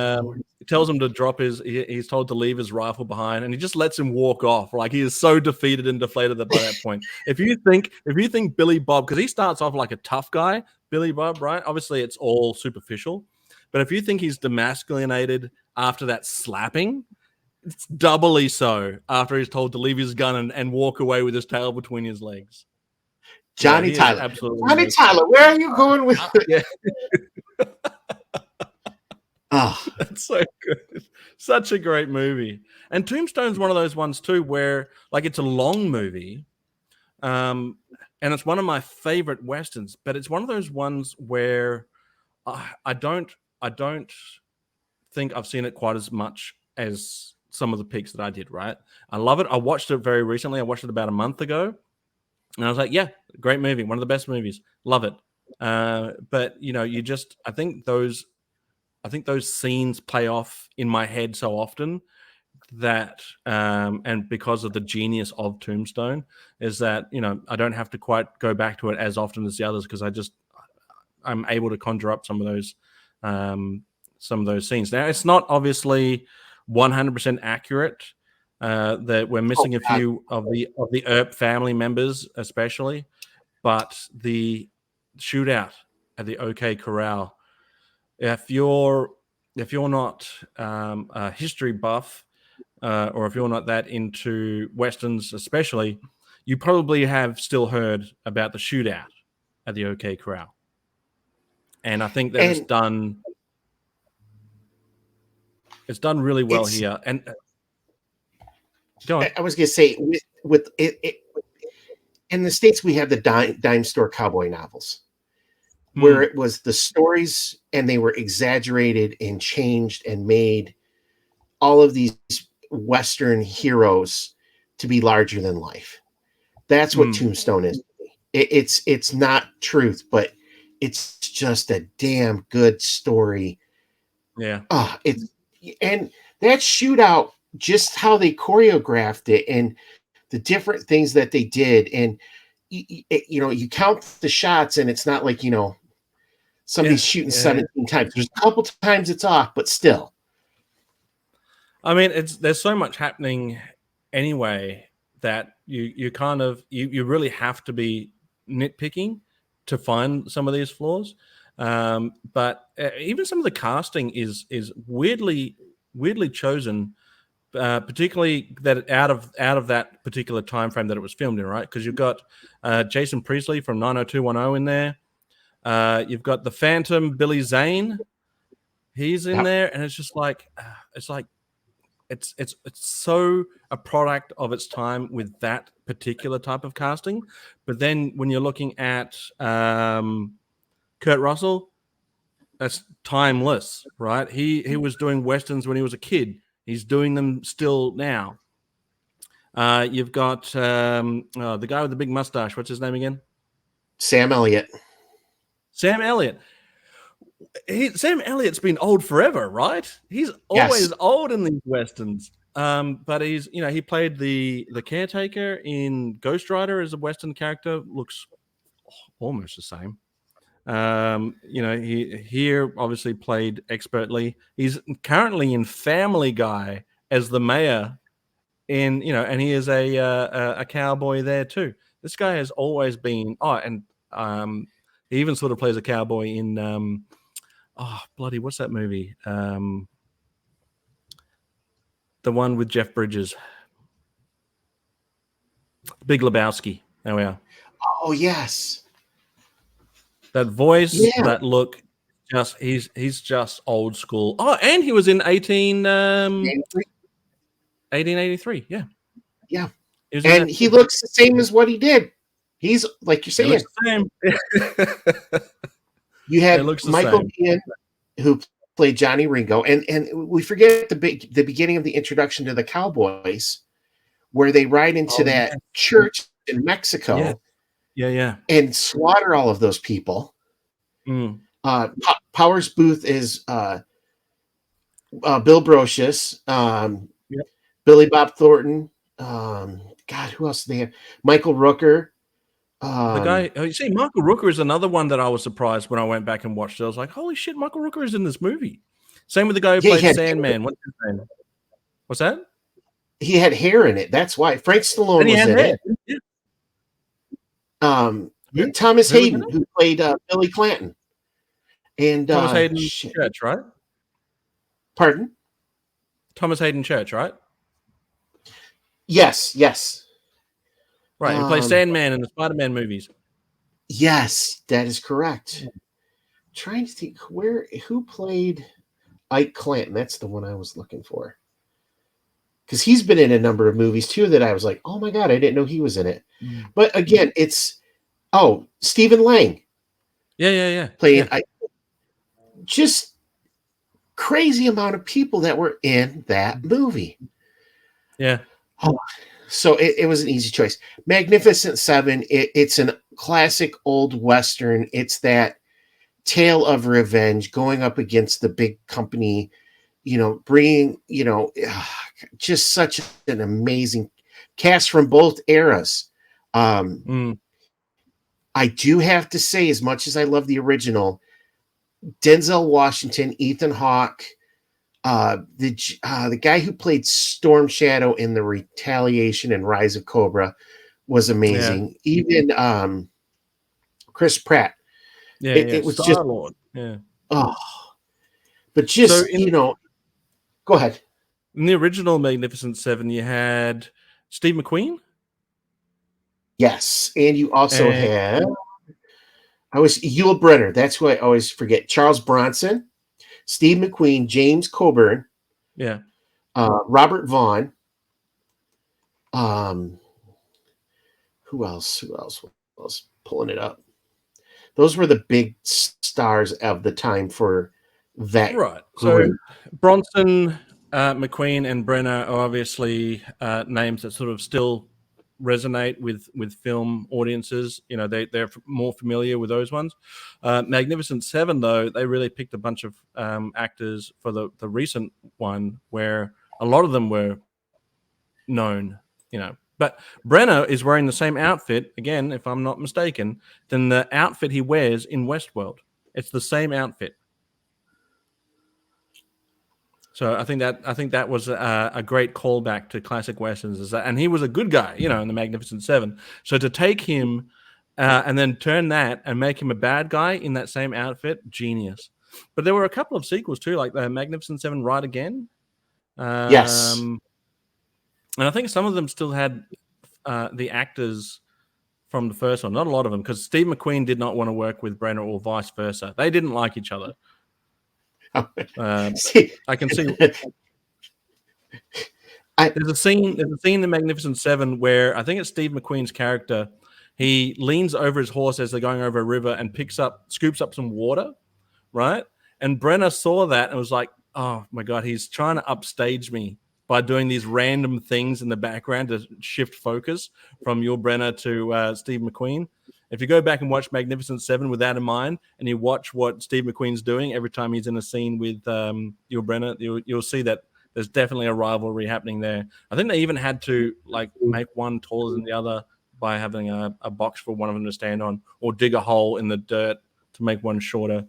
he tells him to drop he's told to leave his rifle behind, and he just lets him walk off. Like he is so defeated and deflated by that point. If you think Billy Bob, because he starts off like a tough guy, Billy Bob, right? Obviously it's all superficial. But if you think he's demasculinated after that slapping, it's doubly so after he's told to leave his gun and walk away with his tail between his legs. Johnny Tyler. Johnny Tyler, where are you going with it? Yeah. That's so good. Such a great movie. And Tombstone's one of those ones too where like it's a long movie. And it's one of my favorite westerns, but it's one of those ones where I don't think I've seen it quite as much as some of the picks that I did, right? I love it. I watched it very recently. I watched it about a month ago. And I was like, yeah, great movie. One of the best movies. Love it. But I think those scenes play off in my head so often that, and because of the genius of Tombstone, is that, I don't have to quite go back to it as often as the others because I'm able to conjure up some of those scenes. Now, it's not obviously 100% accurate. That we're missing a few of the Earp family members, especially, but the shootout at the OK Corral. If you're not a history buff, or if you're not that into westerns, especially, you probably have still heard about the shootout at the OK Corral, and I think that it's done really well here. And go on. I was going to say with it in the States, we have the dime store cowboy novels, where it was the stories and they were exaggerated and changed and made all of these Western heroes to be larger than life. That's what Tombstone is. It's not truth, but it's just a damn good story. Yeah. And that shootout, just how they choreographed it and the different things that they did. And, you count the shots and it's not like, somebody's shooting 17 times. There's a couple times it's off, but still. I mean, there's so much happening anyway that you really have to be nitpicking to find some of these flaws. But even some of the casting is weirdly chosen, particularly that out of that particular time frame that it was filmed in, right? Because you've got Jason Priestley from 90210 in there. You've got the Phantom Billy Zane. He's in there, and it's just like it's so a product of its time with that particular type of casting. But then when you're looking at Kurt Russell, that's timeless, right? He was doing westerns when he was a kid. He's doing them still now. You've got the guy with the big mustache. What's his name again? Sam Elliott. Sam Elliott. Sam Elliott's been old forever, right? He's always old in these westerns. But he's, he played the caretaker in Ghost Rider as a western character. Looks almost the same. He here obviously played expertly. He's currently in Family Guy as the mayor, and he is a cowboy there too. This guy has always been. He even sort of plays a cowboy in what's that movie? The one with Jeff Bridges, Big Lebowski. There we are. Oh yes. That voice, that look, he's just old school. Oh, and he was in 1883. Yeah. Yeah. And he looks the same as what he did. He's like you're saying. You have Michael Biehn, who played Johnny Ringo, and we forget the beginning of the introduction to the Cowboys where they ride into Oh, that yeah. church in Yeah. Mexico Yeah. and slaughter all of those people. Mm. Powers Booth is Bill Brocious, Yep. Billy Bob Thornton. God, who else do they have? Michael Rooker. The guy, you see, Michael Rooker is another one that I was surprised when I went back and watched it. I was like, holy shit, Michael Rooker is in this movie. Same with the guy who Yeah, played Sandman. What's his name? What's that? he had hair in it. That's why Frank Stallone And he was had in hair. it. Yeah. Thomas Who was in Hayden, it? who played Billy Clanton, and Thomas Hayden Church, right? pardon? Thomas Hayden Church, right? Yes. Right. He plays Sandman in the Spider-Man movies. Yes, that is correct. Trying to think who played Ike Clanton. That's the one I was looking for. Because he's been in a number of movies too that I was like, oh my God, I didn't know he was in it. But again, it's Stephen Lang. Yeah. Playing just crazy amount of people that were in that movie. Yeah. Oh, so it was an easy choice. Magnificent Seven, it's a classic old Western. It's that tale of revenge going up against the big company, bringing, just such an amazing cast from both eras. I do have to say, as much as I love the original, Denzel Washington, Ethan Hawke, the guy who played Storm Shadow in the Retaliation and Rise of Cobra was amazing. Yeah. Even Chris Pratt. Yeah. It was just Star-Lord. Yeah. But just So go ahead. in the original Magnificent Seven, you had Steve McQueen. Yes, and you also And had Yul Brynner. That's who I always forget. Charles Bronson, Steve McQueen, James Coburn, yeah. Robert Vaughn. Who else? Who else was pulling it up? Those were the big stars of the time for that Right. group. So Bronson, McQueen, and Brenner are obviously names that sort of still resonate with film audiences. They're more familiar with those ones. Magnificent Seven, though, they really picked a bunch of actors for the recent one where a lot of them were known. But Brenner is wearing the same outfit again, if I'm not mistaken, than the outfit he wears in Westworld. It's the same outfit. So I think that was a great callback to classic westerns, and he was a good guy, in the Magnificent Seven. So to take him and then turn that and make him a bad guy in that same outfit, genius. But there were a couple of sequels too, like the Magnificent Seven: Right Again. Yes. And I think some of them still had the actors from the first one. Not a lot of them, because Steve McQueen did not want to work with Brenner or vice versa. They didn't like each other. I can see. There's a scene in the Magnificent Seven where I think it's Steve McQueen's character. He leans over his horse as they're going over a river and scoops up some water, right? And Brenner saw that and was like, "Oh my God, he's trying to upstage me by doing these random things in the background to shift focus from Yul Brynner to Steve McQueen." If you go back and watch Magnificent Seven with that in mind, and you watch what Steve McQueen's doing every time he's in a scene with Yul Brynner, you'll see that there's definitely a rivalry happening there. I think they even had to make one taller than the other by having a box for one of them to stand on, or dig a hole in the dirt to make one shorter.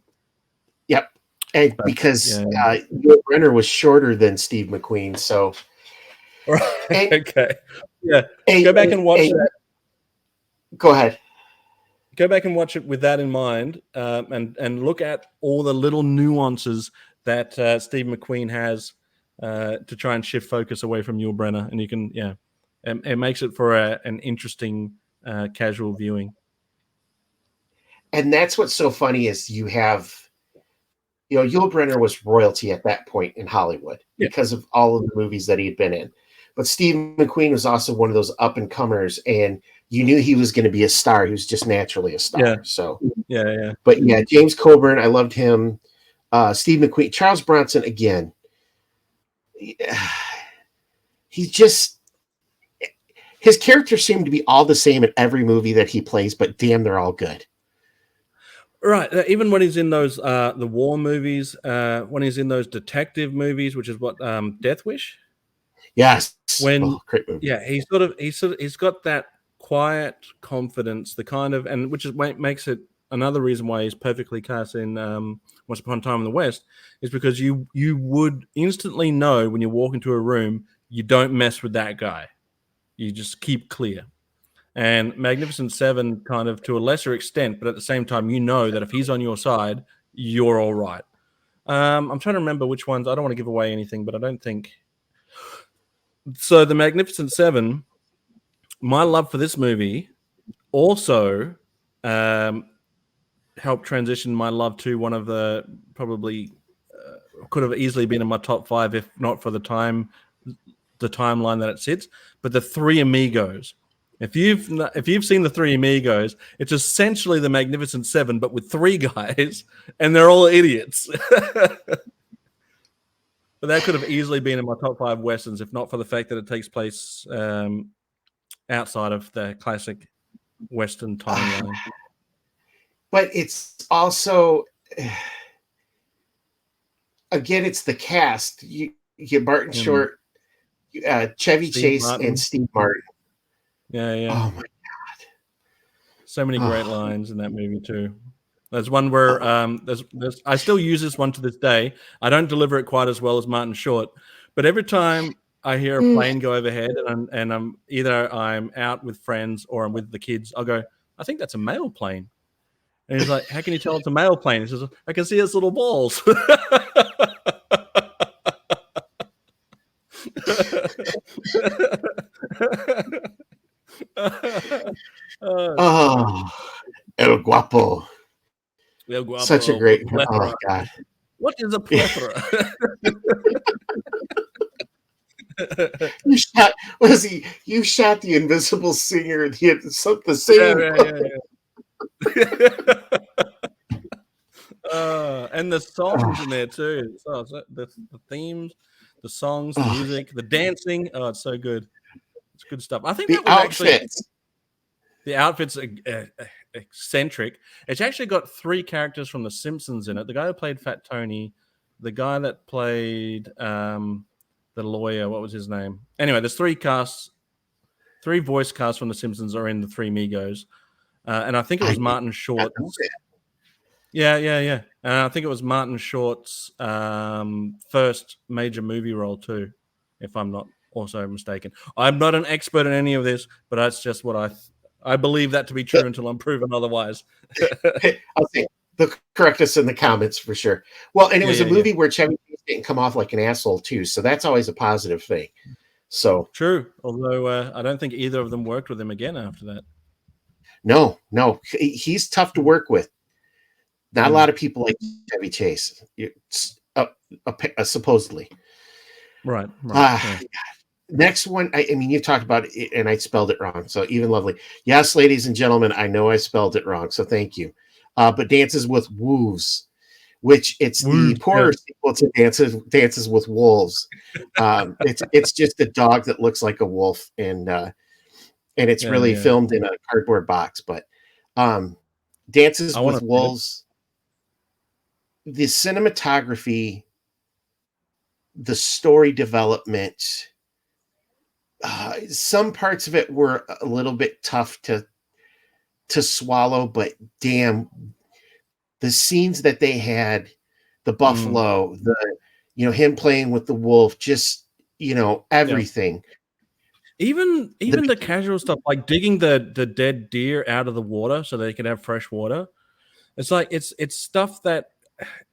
Yep. And because Yul Brynner was shorter than Steve McQueen, so okay. Yeah. Go back and watch that. Go ahead. Go back and watch it with that in mind, and look at all the little nuances that Steve McQueen has to try and shift focus away from Yul Brynner, and you can, it makes it for an interesting casual viewing. And that's what's so funny is you have, Yul Brynner was royalty at that point in Hollywood because of all of the movies that he'd been in. But Steve McQueen was also one of those up and comers, and you knew he was going to be a star. He was just naturally a star. Yeah. So yeah. But yeah, James Coburn, I loved him. Steve McQueen, Charles Bronson again. He's just his characters seem to be all the same in every movie that he plays, but damn, they're all good. Right. Even when he's in those the war movies, when he's in those detective movies, which is what Death Wish. Yes. When Great movie. yeah, he's got that quiet confidence, the kind of, and which is makes it another reason why he's perfectly cast in Once Upon a Time in the West, is because you would instantly know when you walk into a room, you don't mess with that guy. You just keep clear. And Magnificent Seven, kind of to a lesser extent, but at the same time, you know that if he's on your side, you're all right. I'm trying to remember which ones. I don't want to give away anything, but I don't think so. The Magnificent Seven, my love for this movie also helped transition my love to one of the probably could have easily been in my top 5 if not for the timeline that it sits. But the Three Amigos. If you've seen the Three Amigos, it's essentially the Magnificent Seven, but with 3 guys, and they're all idiots. But that could have easily been in my top 5 westerns, if not for the fact that it takes place outside of the classic western timeline. But it's also, again, it's the cast. You get Martin Short, Chevy Steve Chase, Martin. and Steve Martin. Yeah. Oh my god! So many great lines in that movie too. There's one where there's I still use this one to this day. I don't deliver it quite as well as Martin Short, but every time I hear a plane go overhead and I'm either I'm out with friends or I'm with the kids, I'll go, I think that's a mail plane. And he's like, how can you tell it's a mail plane? He says, I can see its little balls. Oh, El Guapo. El Guapo. Such a great. Oh god. What is a plethora? You shot. Was he? You shot the Invisible Singer. The same. And the songs in there too. So the themes, the songs, the music, the dancing. Oh, it's so good. It's good stuff. I think the that was outfits. Actually the outfits are eccentric. It's actually got 3 characters from The Simpsons in it. The guy who played Fat Tony, the guy that played the lawyer. What was his name? Anyway, there's 3 voice casts from The Simpsons are in the Three Amigos, and I think it was Martin Short. Yeah. I think it was Martin Short's first major movie role too, if I'm not also mistaken. I'm not an expert in any of this, but that's just what I believe that to be true until I'm proven otherwise. I'll say correct us in the comments for sure. Well, and it was a movie where Chevy Chase didn't come off like an asshole too, so that's always a positive thing. So true, although I don't think either of them worked with him again after that. No, he's tough to work with. Not a lot of people like Chevy Chase, supposedly. Right. Next one, I mean, you talked about it, and I spelled it wrong. So even lovely. Yes, ladies and gentlemen, I know I spelled it wrong, so thank you. But Dances with Wolves, which it's the poorer sequel to Dances with Wolves. It's just a dog that looks like a wolf, and it's really filmed in a cardboard box. But Dances with Wolves, the cinematography, the story development, some parts of it were a little bit tough to swallow, but damn, the scenes that they had, the buffalo, him playing with the wolf, just everything. Even the casual stuff like digging the dead deer out of the water so they can have fresh water. It's like it's stuff that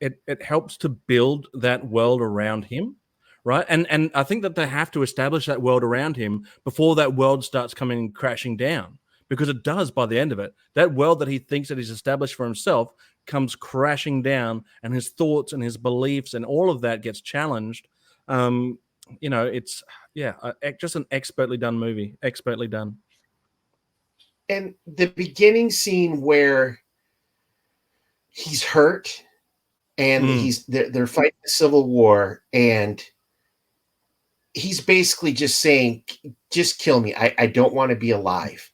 it helps to build that world around him, right? And I think that they have to establish that world around him before that world starts coming crashing down, because it does by the end of it. That world that he thinks that he's established for himself comes crashing down, and his thoughts and his beliefs and all of that gets challenged. It's just an expertly done movie. Expertly done. And the beginning scene where he's hurt and they're fighting the Civil War, and he's basically just saying, just kill me. I don't want to be alive.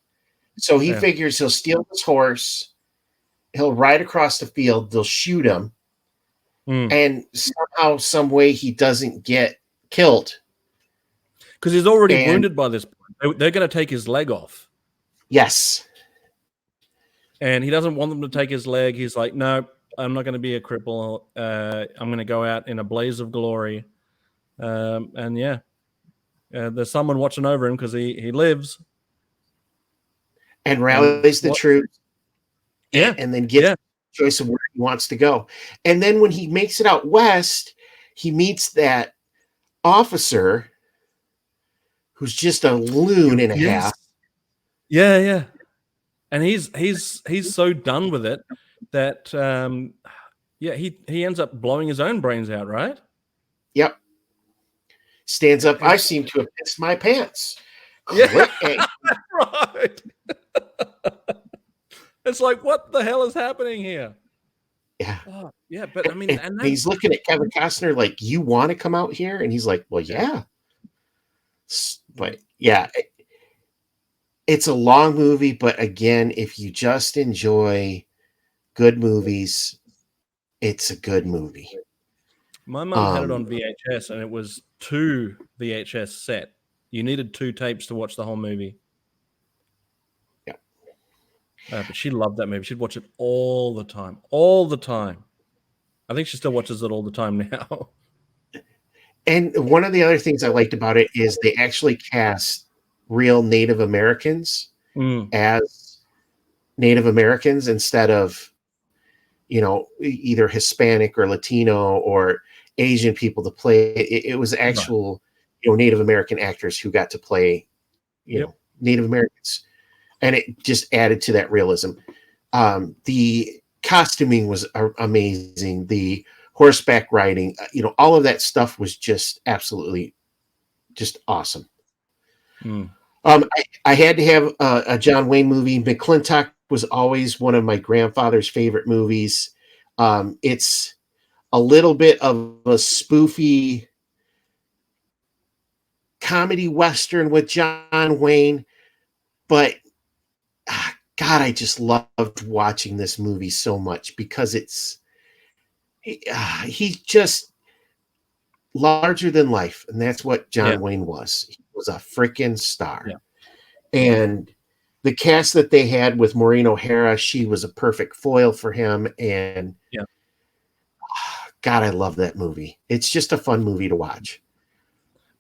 So he figures he'll steal his horse, he'll ride across the field, they'll shoot him, and somehow, some way, he doesn't get killed. Because he's already wounded by this point. They're going to take his leg off. Yes. And he doesn't want them to take his leg. He's like, no, I'm not going to be a cripple. I'm going to go out in a blaze of glory. And there's someone watching over him because he lives. And rallies the troops. Yeah. And then gets choice of where he wants to go. And then when he makes it out west, he meets that officer who's just a loon and a half. Yeah. And he's so done with it that he ends up blowing his own brains out, right? Yep. Stands up. I seem to have pissed my pants. Yeah, right. It's like, what the hell is happening here? Yeah. Oh, yeah, but I mean, and he's looking at Kevin Costner like, you want to come out here? And he's like, well, yeah. But yeah, it's a long movie. But again, if you just enjoy good movies, it's a good movie. My mum had it on VHS, and it was 2 VHS set. You needed 2 tapes to watch the whole movie. Yeah. But she loved that movie. She'd watch it all the time. All the time. I think she still watches it all the time now. And one of the other things I liked about it is they actually cast real Native Americans as Native Americans instead of, either Hispanic or Latino or Asian people to play. It was actual, Native American actors who got to play, Native Americans. And it just added to that realism. The costuming was amazing. The horseback riding, all of that stuff was just absolutely just awesome. I had to have a John Wayne movie. McClintock was always one of my grandfather's favorite movies. It's a little bit of a spoofy comedy Western with John Wayne, but God, I just loved watching this movie so much because he's just larger than life, and that's what John Wayne was. He was a freaking star. And the cast that they had with Maureen O'Hara, she was a perfect foil for him. And God, I love that movie. It's just a fun movie to watch.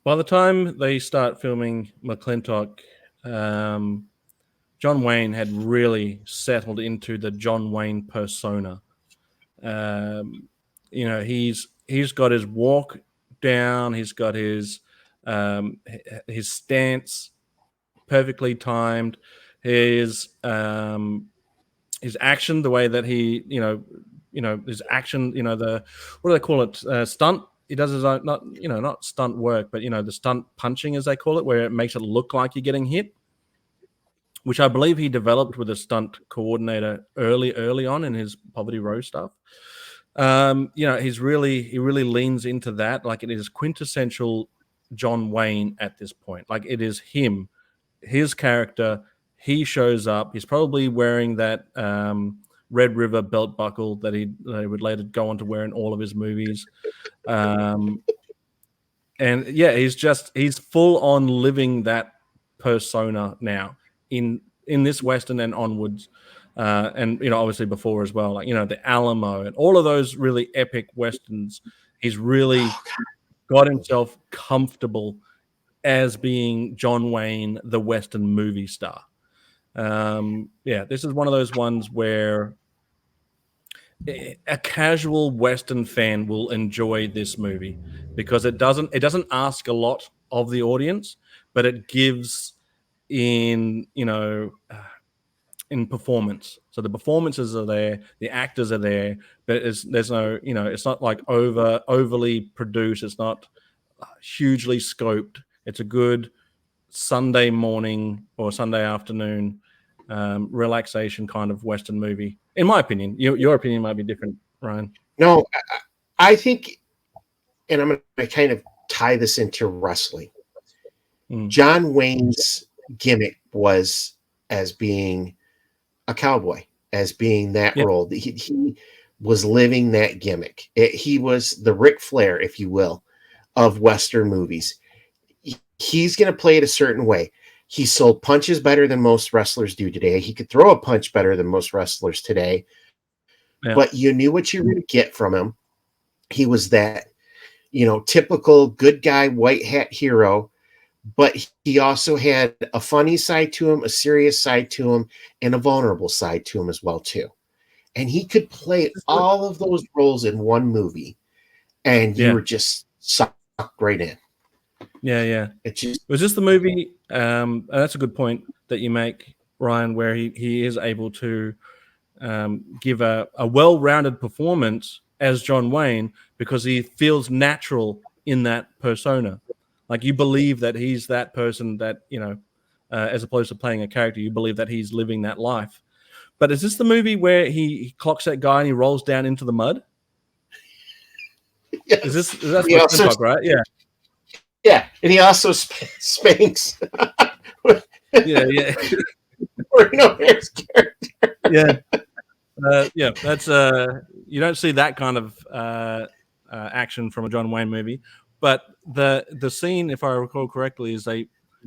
By the time they start filming McClintock, John Wayne had really settled into the John Wayne persona. He's got his walk down. He's got his stance perfectly timed. His action, the way that he, his action, what do they call it? Stunt. He does his own, not stunt work, but the stunt punching, as they call it, where it makes it look like you're getting hit, which I believe he developed with a stunt coordinator early on in his Poverty Row stuff. He really leans into that. Like, it is quintessential John Wayne at this point. Like, it is him, his character. He shows up. He's probably wearing that Red River belt buckle that he would later go on to wear in all of his movies. He's full on living that persona now in this Western and onwards. And obviously before as well, like the Alamo and all of those really epic Westerns. He's really got himself comfortable as being John Wayne, the Western movie star. This is one of those ones where a casual Western fan will enjoy this movie because it doesn't ask a lot of the audience, but it gives in performance. So the performances are there, the actors are there, but there's no, it's not like overly produced. It's not hugely scoped. It's a good Sunday morning or Sunday afternoon relaxation kind of Western movie, in my opinion. Your opinion might be different, Ryan. No, I think, and I'm going to kind of tie this into wrestling. John Wayne's gimmick was as being a cowboy, as being that role. He was living that gimmick. He was the Ric Flair, if you will, of Western movies. He's going to play it a certain way. He sold punches better than most wrestlers do today. He could throw a punch better than most wrestlers today. Yeah. But you knew what you were going to get from him. He was that, typical good guy, white hat hero. But he also had a funny side to him, a serious side to him, and a vulnerable side to him as well, too. And he could play all of those roles in one movie, and you were just sucked right in. Yeah. Was this the movie? That's a good point that you make, Ryan, where he is able to give a well-rounded performance as John Wayne because he feels natural in that persona. Like you believe that he's that person that, as opposed to playing a character, you believe that he's living that life. But is this the movie where he clocks that guy and he rolls down into the mud? Yes. That's what Hancock, right? Yeah. Yeah, and he also spanks. Yeah. Harris character. Yeah. That's you don't see that kind of action from a John Wayne movie. But the scene, if I recall correctly, is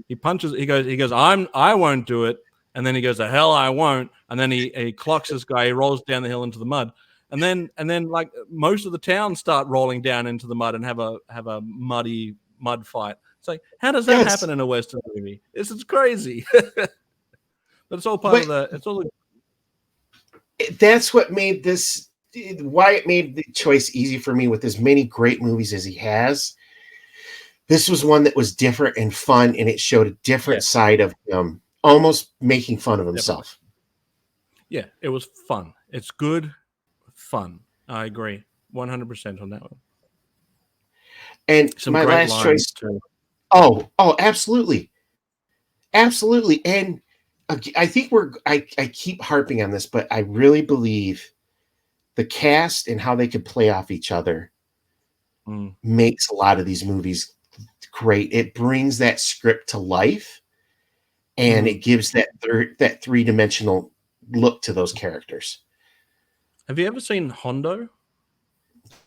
he punches. He goes. I won't do it. And then he goes, the hell I won't. And then he clocks this guy. He rolls down the hill into the mud. And then like most of the town start rolling down into the mud and have a muddy mud fight. It's like, how does that happen in a Western movie? This is crazy. But it's all part of the. It's all. That's what made this. Why it made the choice easy for me with as many great movies as he has. This was one that was different and fun, and it showed a different side of him, almost making fun of himself. Yeah, it was fun. It's good fun. I agree 100% on that one. And my last choice too. Oh, absolutely. Absolutely. And I think I keep harping on this, but I really believe the cast and how they could play off each other makes a lot of these movies great. It brings that script to life, and it gives that three-dimensional look to those characters. Have you ever seen Hondo?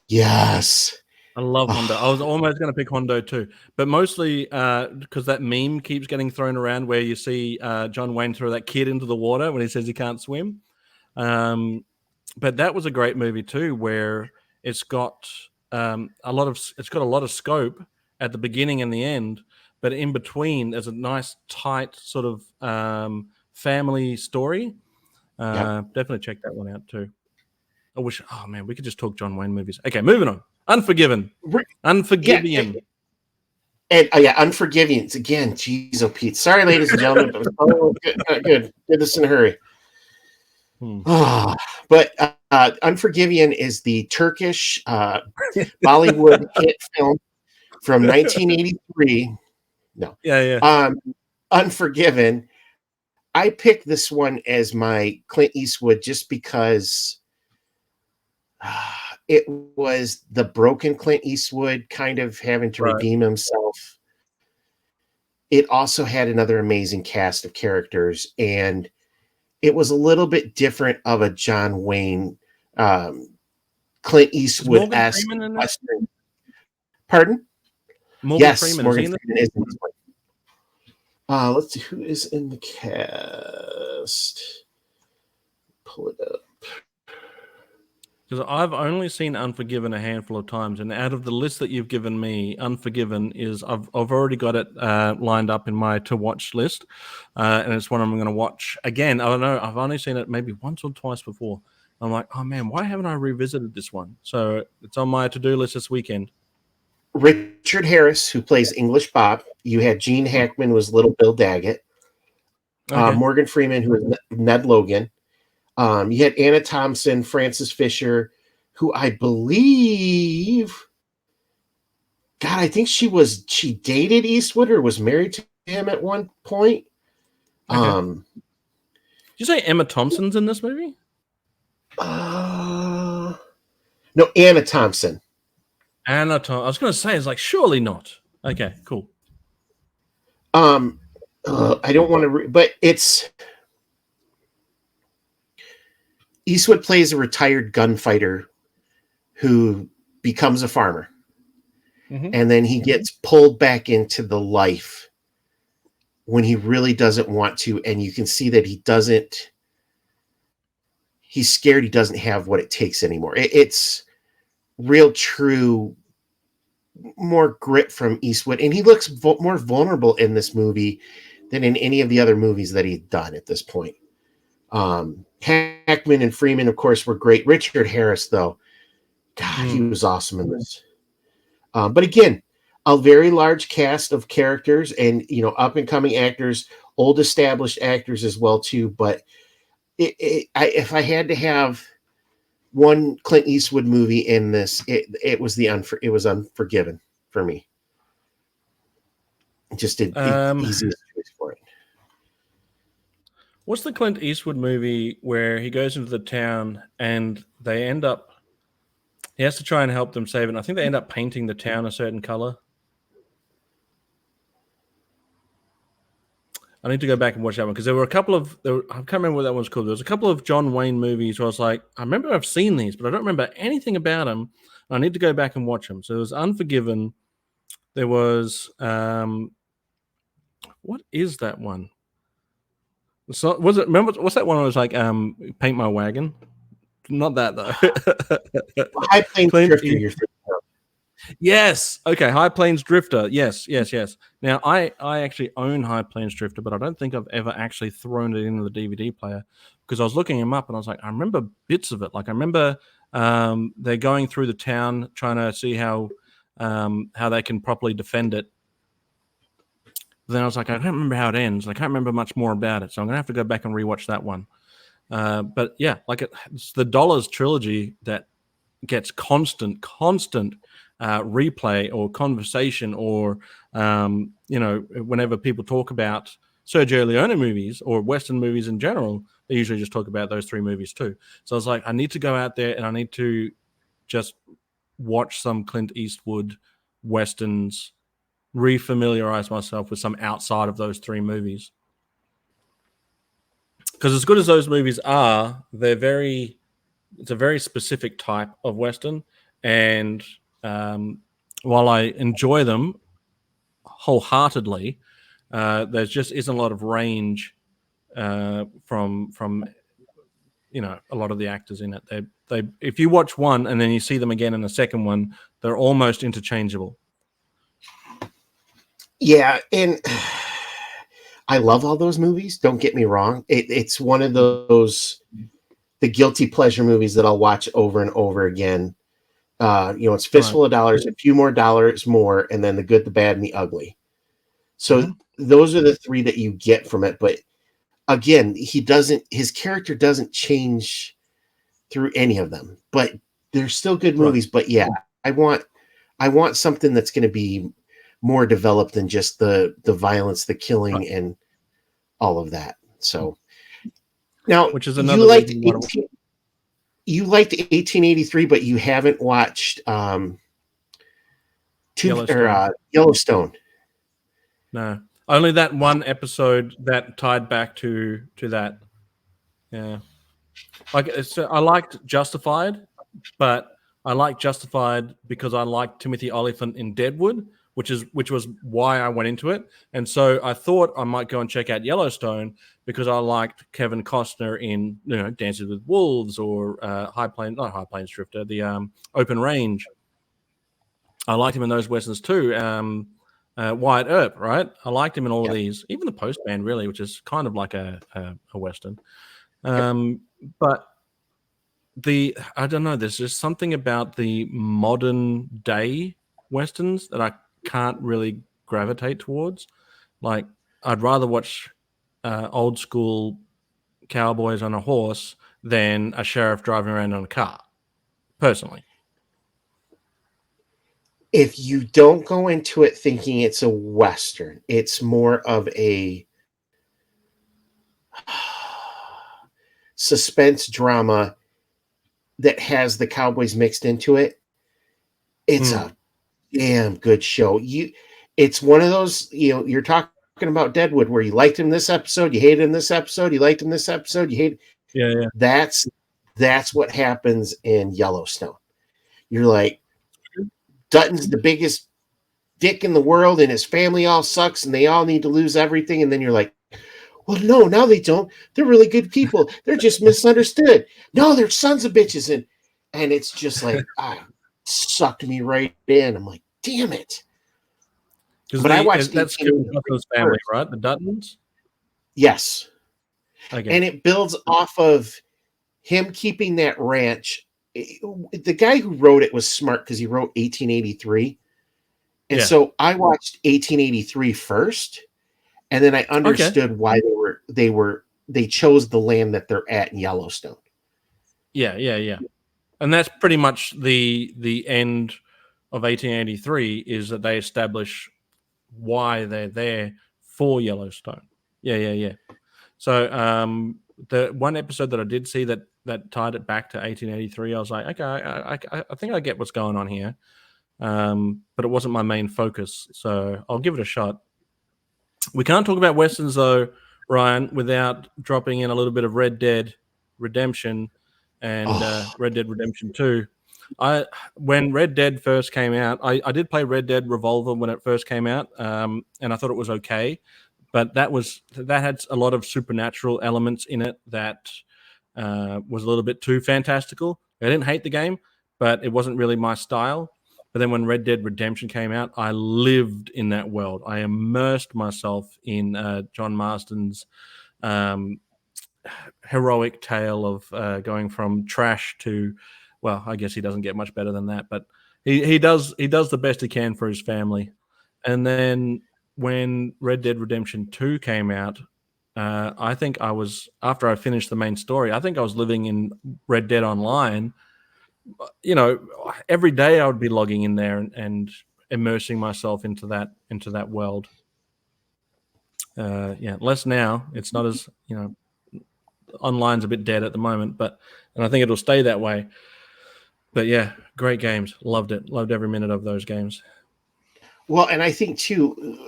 Yes. I love Hondo. I was almost going to pick Hondo too, but mostly because that meme keeps getting thrown around where you see John Wayne throw that kid into the water when he says he can't swim. But that was a great movie too, where it's got a lot of scope at the beginning and the end, but in between there's a nice tight sort of family story. Definitely check that one out too. Oh man, we could just talk John Wayne movies. Okay, moving on. Unforgiven. Unforgiven. And Unforgiven. Again, geez, Pete. Sorry, ladies and gentlemen, but good. Did this in a hurry. But Unforgiven is the Turkish Bollywood hit film from 1983. No. Yeah. Unforgiven. I picked this one as my Clint Eastwood just because it was the broken Clint Eastwood kind of having to redeem himself. It also had another amazing cast of characters, and it was a little bit different of a John Wayne, Clint Eastwood-esque Western. Pardon? Morgan Freeman. Morgan Freeman is in this one. Let's see who is in the cast. Pull it up. Because I've only seen Unforgiven a handful of times, and out of the list that you've given me, Unforgiven is I've already got it lined up in my to watch list, and it's one I'm going to watch again. I don't know, I've only seen it maybe once or twice before. I'm like, oh man, why haven't I revisited this one? So it's on my to-do list this weekend. Richard Harris, who plays English Bob. You had Gene Hackman, who was Little Bill Daggett. Morgan Freeman, who was Ned Logan. You had Anna Thompson, Frances Fisher, who I believe, I think she dated Eastwood or was married to him at one point. Did you say Emma Thompson's in this movie? No, Anna Thompson. I was going to say, it's like, surely not. Okay, cool. Um, I don't want to, but it's Eastwood plays a retired gunfighter who becomes a farmer, and then he gets pulled back into the life when he really doesn't want to, and you can see that he doesn't. He's scared he doesn't have what it takes anymore. It's real, true, more grit from Eastwood, and he looks more vulnerable in this movie than in any of the other movies that he'd done at this point. Hackman and Freeman, of course, were great. Richard Harris, though, God, he was awesome in this. But again, a very large cast of characters, and up and coming actors, old established actors as well too. But if I had to have one Clint Eastwood movie in this, it was Unforgiven for me. Just the easiest choice for it. What's the Clint Eastwood movie where he goes into the town and they end up? He has to try and help them save it. And I think they end up painting the town a certain color. I need to go back and watch that one because there were a couple of. I can't remember what that one's called. There was a couple of John Wayne movies where I was like, I remember I've seen these, but I don't remember anything about them. I need to go back and watch them. So there was Unforgiven. There was what is that one? So was it? Remember what's that one? Where it was like Paint My Wagon. Not that though. High Plains Drifter. You're thinking of. Yes. Okay. High Plains Drifter. Yes. Now, I actually own High Plains Drifter, but I don't think I've ever actually thrown it into the DVD player because I was looking him up and I was like, I remember bits of it. Like I remember they're going through the town trying to see how they can properly defend it. But then I was like, I can't remember how it ends. I can't remember much more about it, so I'm gonna have to go back and rewatch that one. But yeah, like it's the Dollars trilogy that gets constant replay or conversation or whenever people talk about Sergio Leone movies or Western movies in general, they usually just talk about those three movies too. So I was like, I need to go out there and I need to just watch some Clint Eastwood Westerns, refamiliarize myself with some outside of those three movies. Because as good as those movies are, it's a very specific type of Western. And while I enjoy them wholeheartedly, there just isn't a lot of range from a lot of the actors in it. They if you watch one and then you see them again in the second one, they're almost interchangeable. Yeah, and I love all those movies. Don't get me wrong. It's one of the guilty pleasure movies that I'll watch over and over again. It's Fistful of Dollars, a few more dollars more, and then The Good, the Bad, and the Ugly. So those are the three that you get from it. But again, his character doesn't change through any of them. But they're still good movies. Right. But yeah, I want something that's going to be more developed than just the violence, the killing, and all of that. So now, which is another you liked 1883, but you haven't watched Yellowstone. No, only that one episode that tied back to that. Yeah, like I liked Justified, but I liked Justified because I liked Timothy Olyphant in Deadwood, which was why I went into it. And so I thought I might go and check out Yellowstone because I liked Kevin Costner in Dances with Wolves or not High Plains Drifter, the Open Range. I liked him in those westerns too. Wyatt Earp, right? I liked him in all of these, even The Postman, really, which is kind of like a western. But I don't know. There's just something about the modern day westerns that I can't really gravitate towards. Like, I'd rather watch old school cowboys on a horse than a sheriff driving around on a car, personally. If you don't go into it thinking it's a western, it's more of a suspense drama that has the cowboys mixed into it. It's a damn good show. It's one of those, you're talking about Deadwood, where you liked him this episode, you hated him this episode, you liked him this episode, you hate. Yeah. That's what happens in Yellowstone. You're like, Dutton's the biggest dick in the world, and his family all sucks, and they all need to lose everything. And then you're like, well, no, now they don't. They're really good people. They're just misunderstood. No, they're sons of bitches, and it's just like, sucked me right in. I'm like, damn it. But I watched that's Dutton's family, right? The Duttons? Yes. Okay. And it builds off of him keeping that ranch. The guy who wrote it was smart because he wrote 1883. And so I watched 1883 first, and then I understood why they chose the land that they're at in Yellowstone. Yeah. And that's pretty much the end of 1883 is that they establish why they're there for Yellowstone. Yeah. So the one episode that I did see that tied it back to 1883, I was like, okay, I think I get what's going on here. But it wasn't my main focus, so I'll give it a shot. We can't talk about Westerns though, Ryan, without dropping in a little bit of Red Dead Redemption and Red Dead Redemption 2. When Red Dead first came out, I did play Red Dead Revolver when it first came out, and I thought it was okay, but that had a lot of supernatural elements in it that was a little bit too fantastical. I didn't hate the game, but it wasn't really my style. But then when Red Dead Redemption came out, I lived in that world. I immersed myself in John Marston's heroic tale of going from trash to, well, I guess he doesn't get much better than that, but he does the best he can for his family. And then when Red Dead Redemption 2 came out, I think after I finished the main story, I think I was living in Red Dead Online. Every day I would be logging in there and immersing myself into that world. Less now. It's not as, online's a bit dead at the moment, and I think it'll stay that way. But yeah, great games. Loved it. Loved every minute of those games. Well, and I think too,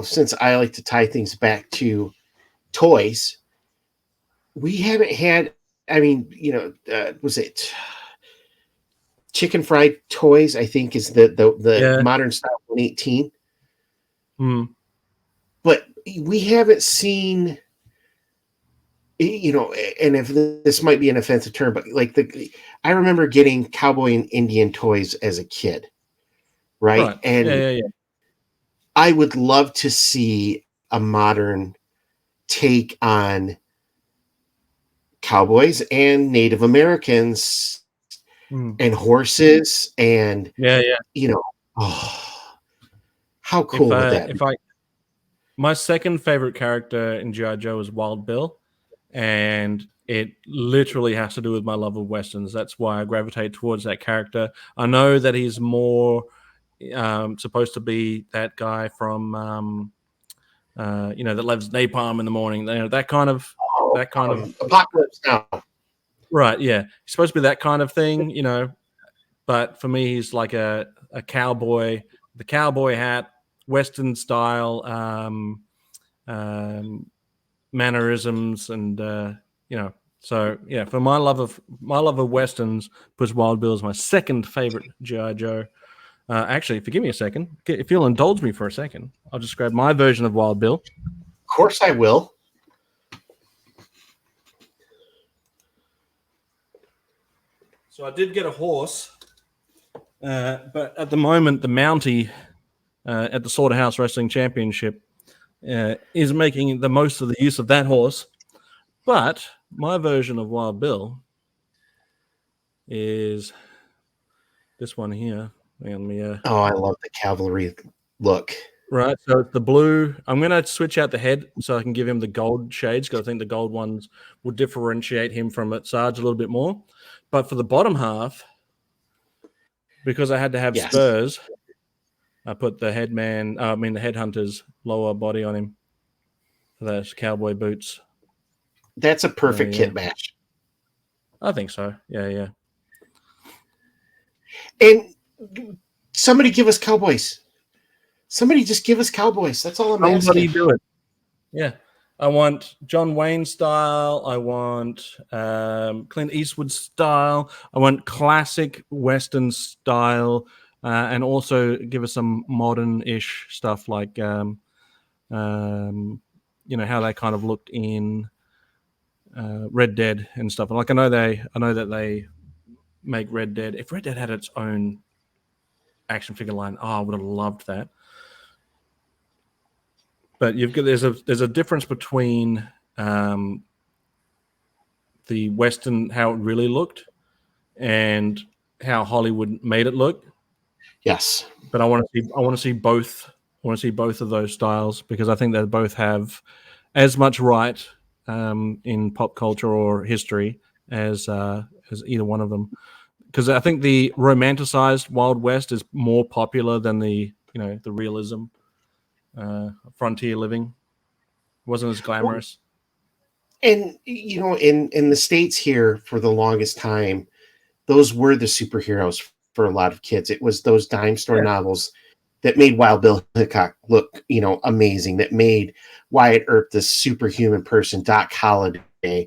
since I like to tie things back to toys, we haven't had, was it Chicken Fried Toys, I think is the modern style 118. But we haven't seen, and if this might be an offensive term, but I remember getting cowboy and Indian toys as a kid, right? And yeah. I would love to see a modern take on cowboys and Native Americans and horses and how cool would that be? My second favorite character in G.I. Joe is Wild Bill, and it literally has to do with my love of Westerns. That's why I gravitate towards that character. I know that he's more supposed to be that guy from that loves napalm in the morning, that kind of Apocalypse Now. Right, yeah. He's supposed to be that kind of thing, but for me he's like a cowboy, the cowboy hat, Western style mannerisms, and so yeah, for my love of Westerns, puts Wild Bill as my second favorite G.I. Joe. Actually, if you give me a second, if you'll indulge me for a second, I'll describe my version of Wild Bill. Of course I will. So I did get a horse, but at the moment, the Mountie at the Slaughterhouse Wrestling Championship is making the most of the use of that horse. But my version of Wild Bill is this one here. I love the cavalry look. Right, so it's the blue. I'm going to switch out the head so I can give him the gold shades, because I think the gold ones will differentiate him from its Sarge a little bit more. But for the bottom half, because I had to have spurs, I put the headhunter's lower body on him for those cowboy boots. That's a perfect kit match. I think so. Yeah. And somebody give us cowboys. Somebody just give us cowboys. That's all I'm Somebody asking. do it. Yeah. I want John Wayne style. I want Clint Eastwood style. I want classic Western style, and also give us some modern-ish stuff like, how they kind of looked in Red Dead and stuff. Like I know that they make Red Dead. If Red Dead had its own action figure line, I would have loved that. But there's a difference between the Western, how it really looked, and how Hollywood made it look. Yes, but I want to see both. I want to see both of those styles because I think they both have as much right in pop culture or history as either one of them. Because I think the romanticized Wild West is more popular than the realism frontier living. It wasn't as glamorous. and in the States here for the longest time, those were the superheroes for a lot of kids. It was those dime store Yeah. novels that made Wild Bill Hickok look, amazing. That made Wyatt Earp this superhuman person. Doc Holliday,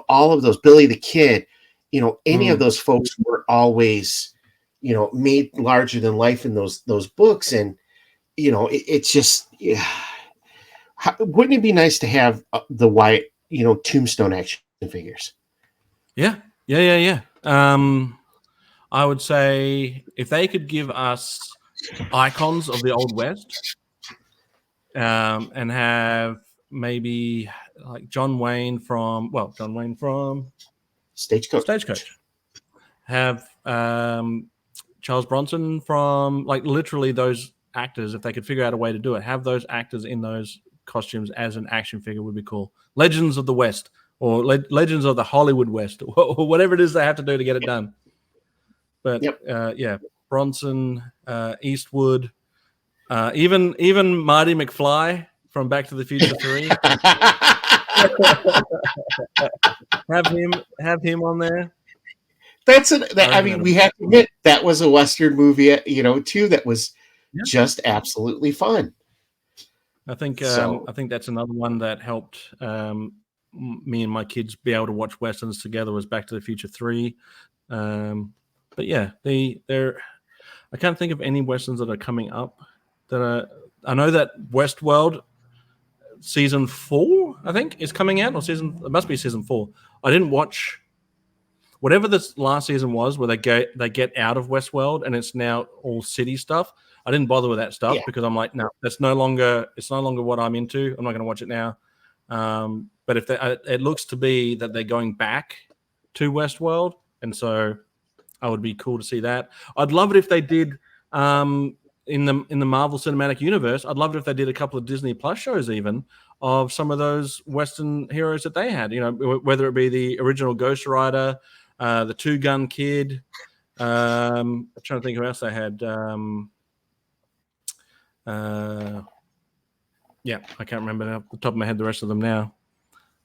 all of those. Billy the Kid, any of those folks were always, made larger than life in those books. And it's just, yeah. Wouldn't it be nice to have the Wyatt, Tombstone action figures? Yeah. I would say if they could give us icons of the Old West, and have maybe like John Wayne from Stagecoach. Have Charles Bronson from, like, literally those actors. If they could figure out a way to do it, have those actors in those costumes as an action figure would be cool. Legends of the West, or Legends of the Hollywood West, or whatever it is they have to do to get it done. But Yep. Bronson, Eastwood, even Marty McFly from Back to the Future 3. have him on there. We have to admit that was a Western movie, too, that was just absolutely fun. I think that's another one that helped me and my kids be able to watch Westerns together, was Back to the Future 3. But yeah, I can't think of any Westerns that are coming up. I know that Westworld season 4, I think, is coming out, it must be season 4. I didn't watch whatever this last season was, where they get out of Westworld and it's now all city stuff. I didn't bother with that stuff because I'm like, no, it's no longer what I'm into. I'm not going to watch it now. But if it looks to be that they're going back to Westworld, and so I would be cool to see that. I'd love it if they did in the Marvel Cinematic Universe. I'd love it if they did a couple of Disney Plus shows, even of some of those Western heroes that they had. Whether it be the original Ghost Rider, the Two Gun Kid. I'm trying to think who else they had. I can't remember off the top of my head the rest of them now,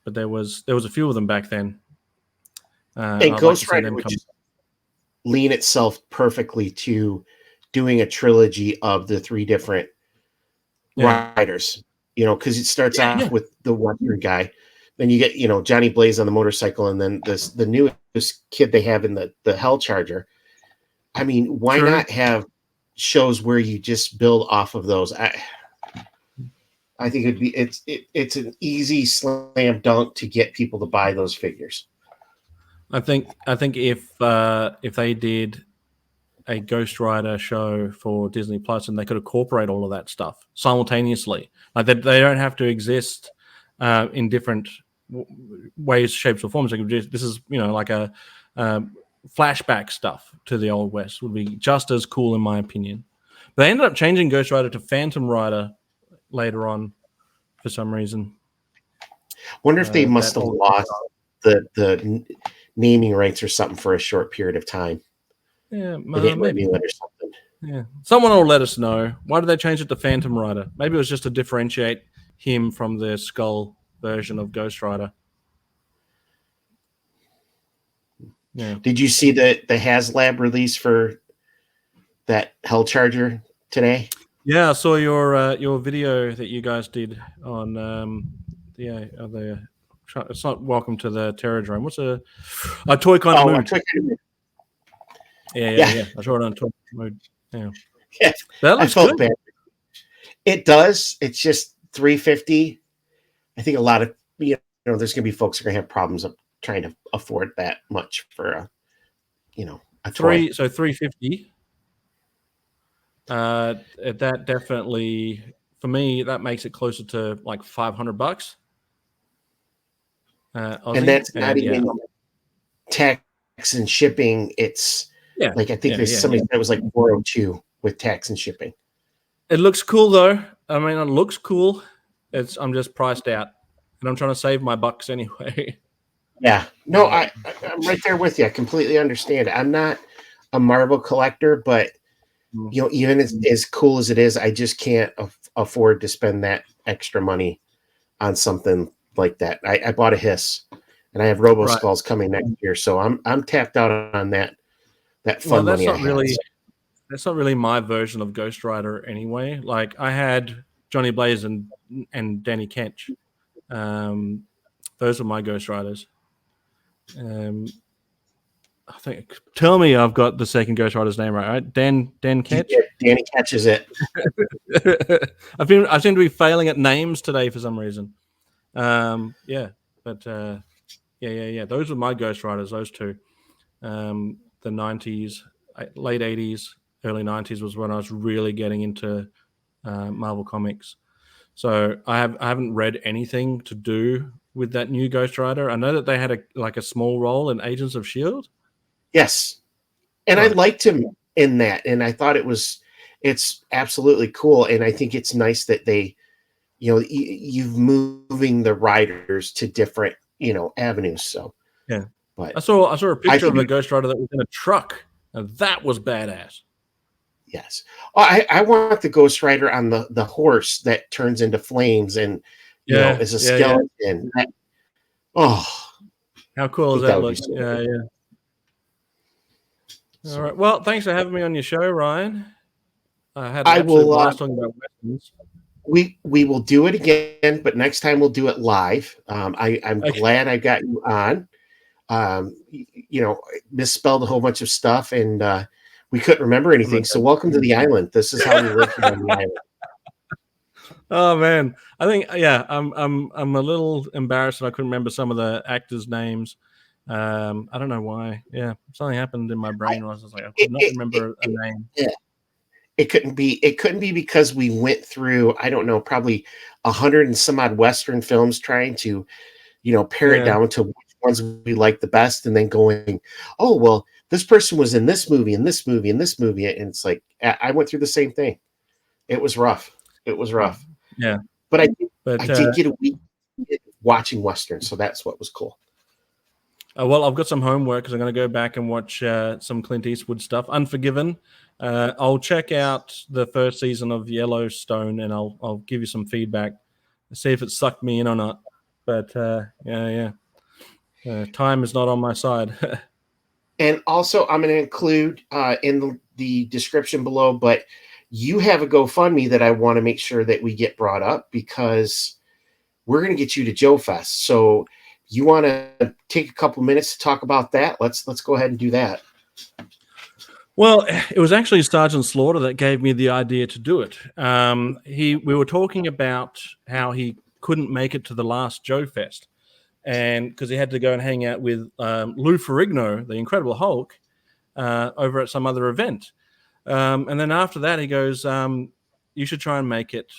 but there was a few of them back then. And Ghost Rider would just lean itself perfectly to doing a trilogy of the 3 different riders, because it starts off with the Western guy. Then you get, Johnny Blaze on the motorcycle, and then the newest kid they have in the Hell Charger. I mean, why not have shows where you just build off of those? I think it's an easy slam dunk to get people to buy those figures. I think if they did a Ghost Rider show for Disney Plus, and they could incorporate all of that stuff simultaneously, like they don't have to exist in different ways, shapes, or forms. This is like a flashback stuff to the Old West would be just as cool, in my opinion. But they ended up changing Ghost Rider to Phantom Rider later on for some reason. Wonder if they must have lost the naming rights or something for a short period of time. Yeah, maybe or something. Yeah, someone will let us know. Why did they change it to Phantom Rider? Maybe it was just to differentiate him from the Skull version of Ghost Rider. Yeah. Did you see the HasLab release for that Hell Charger today? Yeah, I saw your video that you guys did on the. It's not Welcome to the Terrordrome. What's a Toy Kind of Oh, Mood? yeah, Yeah. I saw it on Toy Mode. Yeah, yeah. that I looks felt good. bad. It does. It's just $350. I think a lot of there's going to be folks who are going to have problems of trying to afford that much for a toy. So 350. That definitely for me that makes it closer to like $500 And Aussie. that's not And yeah, even tax and shipping. It's yeah, like I think yeah. somebody said it was like 402 with tax and shipping. It looks cool though. I mean, it looks cool. I'm just priced out, and I'm trying to save my bucks anyway. Yeah. No, I'm right there with you. I completely understand. I'm not a Marvel collector, but even as cool as it is, I just can't afford to spend that extra money on something like that. I bought a Hiss, and I have Robo Right. Skulls coming next year, so I'm tapped out on that Well, fun money I had. that's not really my version of Ghost Rider anyway. Like I had Johnny Blaze and Danny Kench. Those were my Ghost Riders. I think. Tell me, I've got the second Ghost Rider's name right? Dan Ketch. Danny catches it. I seem to be failing at names today for some reason. Yeah, but yeah. Those were my Ghost Riders. Those two. The '90s, late '80s, early '90s was when I was really getting into Marvel comics. So I haven't read anything to do with that new Ghost Rider. I know that they had a small role in Agents of Shield. Yes. And I Right. liked him in that, and I thought it's absolutely cool, and I think it's nice that they, you've moving the riders to different, avenues. So, Yeah, but I saw a I picture think of a Ghost Rider that was in a truck, and that was badass. yes, I want the Ghost Rider on the horse that turns into flames and Yeah, is a yeah. skeleton. Oh, How I cool does think that that would be look? so Yeah, cool. yeah. All right. So Well, thanks for having me on your show, Ryan. I had an I absolute will. blast talking about westerns. We will do it again, but next time we'll do it live. I'm Okay. glad I got you on. Misspelled a whole bunch of stuff, and we couldn't remember anything. So welcome to the island. This is how we live here on the island. Oh man, I think I'm a little embarrassed that I couldn't remember some of the actors' names. I don't know why. Yeah, something happened in my brain. I was just like, I could not remember a name. Yeah. It couldn't be. It couldn't be because we went through. I don't know, probably 100 and some odd Western films, trying to pare it Yeah, down to which ones we like the best, and then going, oh well, this person was in this movie, and this movie, and this movie, and it's like I went through the same thing. It was rough. It was rough, yeah. but I But did get a week watching Westerns, so that's what was cool. well, I've got some homework because I'm going to go back and watch some Clint Eastwood stuff. Unforgiven. I'll check out the first season of Yellowstone and I'll give you some feedback, see if it sucked me in or not. But yeah. Time is not on my side. And also, I'm going to include in the description below, but you have a GoFundMe that I want to make sure that we get brought up because we're going to get you to JoeFest. So you want to take a couple minutes to talk about that? Let's go ahead and do that. Well, it was actually Sergeant Slaughter that gave me the idea to do it. We were talking about how he couldn't make it to the last JoeFest, and because he had to go and hang out with Lou Ferrigno, the Incredible Hulk, over at some other event. And then after that, he goes, "You should try and make it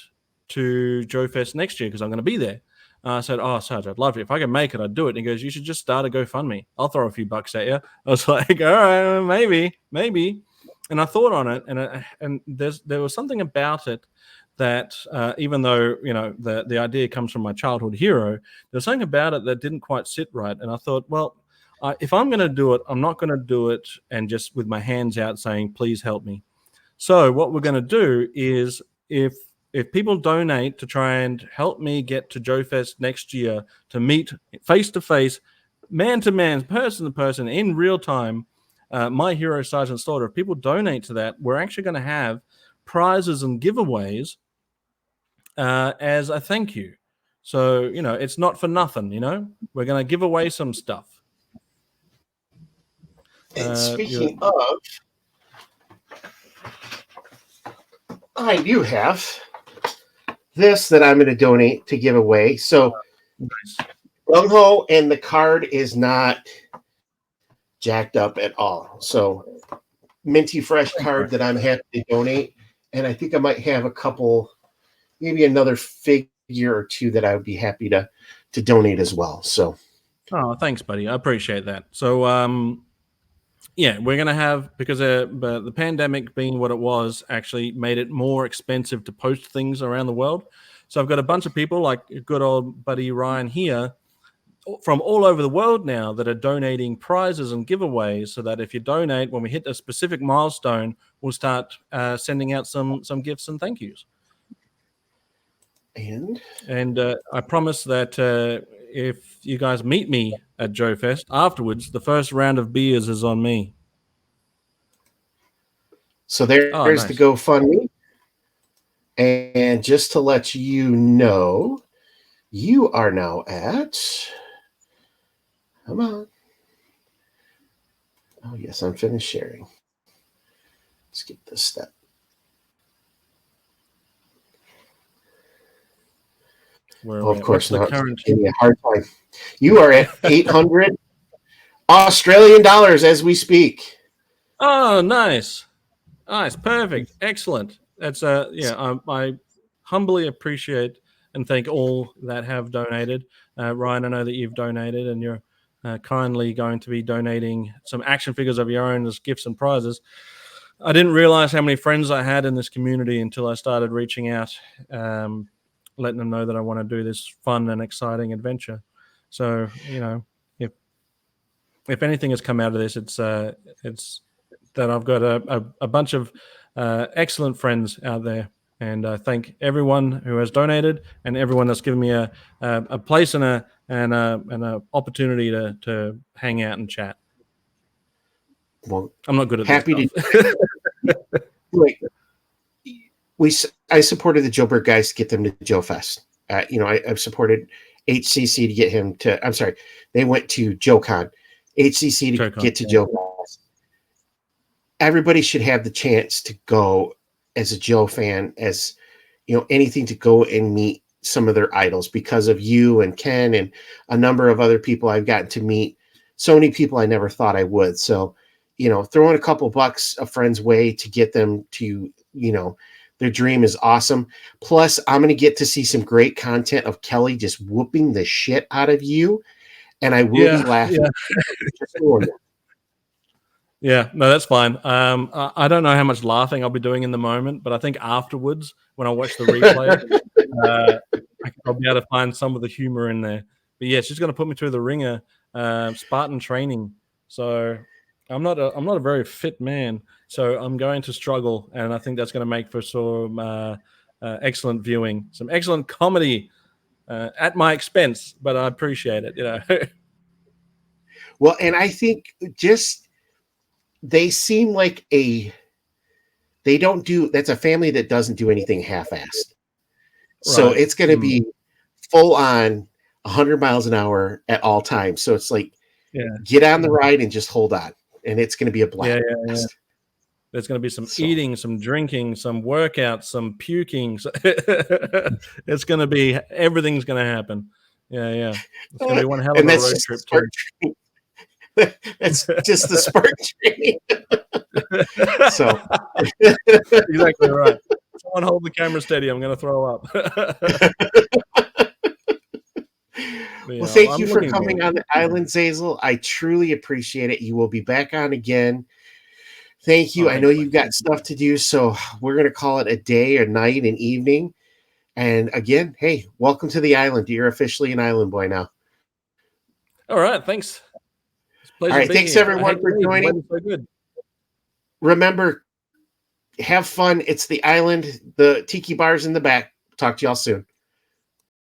to JoeFest next year because I'm going to be there." I said, "Oh, Sarge, I'd love it. If I can make it, I'd do it." And he goes, "You should just start a GoFundMe. I'll throw a few bucks at you." I was like, "All right, maybe." And I thought on it, and there was something about it that even though the idea comes from my childhood hero, there's something about it that didn't quite sit right. And I thought, well, if I'm going to do it, I'm not going to do it and just with my hands out saying, "Please help me." So what we're going to do is if people donate to try and help me get to JoeFest next year to meet face to face, man to man, person to person in real time, my hero Sergeant Slaughter, if people donate to that, we're actually going to have prizes and giveaways as a thank you. So, it's not for nothing, We're going to give away some stuff. And speaking of, I do have this that I'm going to donate to give away. So, Gung Ho, and the card is not jacked up at all. So, minty fresh card that I'm happy to donate. And I think I might have a couple, maybe another figure or two that I would be happy to donate as well. So, thanks, buddy. I appreciate that. So, yeah, we're going to have, because the pandemic being what it was actually made it more expensive to post things around the world. So I've got a bunch of people like good old buddy Ryan here from all over the world now that are donating prizes and giveaways, so that if you donate, when we hit a specific milestone, we'll start sending out some gifts and thank yous. And I promise that if you guys meet me at JoeFest afterwards, the first round of beers is on me. So there's the GoFundMe. And just to let you know, you are now at, come on. Oh, yes, I'm finished sharing. Skip this step. Of course not. Give me a hard time. You are at 800 Australian dollars as we speak. Oh, nice. Perfect. Excellent. That's I humbly appreciate and thank all that have donated. Ryan, I know that you've donated, and you're kindly going to be donating some action figures of your own as gifts and prizes. I didn't realize how many friends I had in this community until I started reaching out, letting them know that I want to do this fun and exciting adventure. So, if anything has come out of this, it's that I've got a bunch of excellent friends out there, and I thank everyone who has donated and everyone that's given me a place and an opportunity to hang out and chat. Well, I'm not good at happy this stuff. I supported the Joburg guys to get them to JoeFest. I've supported HCC to get him to. I'm sorry, they went to JoeCon. HCC to get to JoeFest. Everybody should have the chance to go as a Joe fan, as anything, to go and meet some of their idols, because of you and Ken and a number of other people I've gotten to meet. So many people I never thought I would. So, throwing a couple bucks a friend's way to get them to, their dream is awesome. Plus, I'm going to get to see some great content of Kelly just whooping the shit out of you. And I will be laughing. Yeah, no, that's fine. I don't know how much laughing I'll be doing in the moment, but I think afterwards, when I watch the replay, I'll be able to find some of the humor in there. But yeah, she's going to put me through the ringer, Spartan training. So I'm not a very fit man, so I'm going to struggle, and I think that's going to make for some excellent viewing, some excellent comedy at my expense. But I appreciate it, Well, and I think they seem like that's a family that doesn't do anything half-assed. So it's going to be full on 100 miles an hour at all times. So it's like, get on the ride and just hold on. And it's going to be a blast. Yeah. There's going to be some eating, some drinking, some workouts, some puking. It's going to be, everything's going to happen. Yeah. It's going to be one hell of a road trip too. That's just the spark training. So exactly right. Someone hold the camera steady. I'm going to throw up. Well, thank you for coming on the island, Xazyl. I truly appreciate it. You will be back on again. Thank you. I know you've got stuff to do, so we're going to call it a day or night and evening. And again, hey, welcome to the island. You're officially an island boy now. All right. Thanks. All right. Thanks, everyone, for joining. So good. Remember, have fun. It's the island. The tiki bar's in the back. Talk to y'all soon.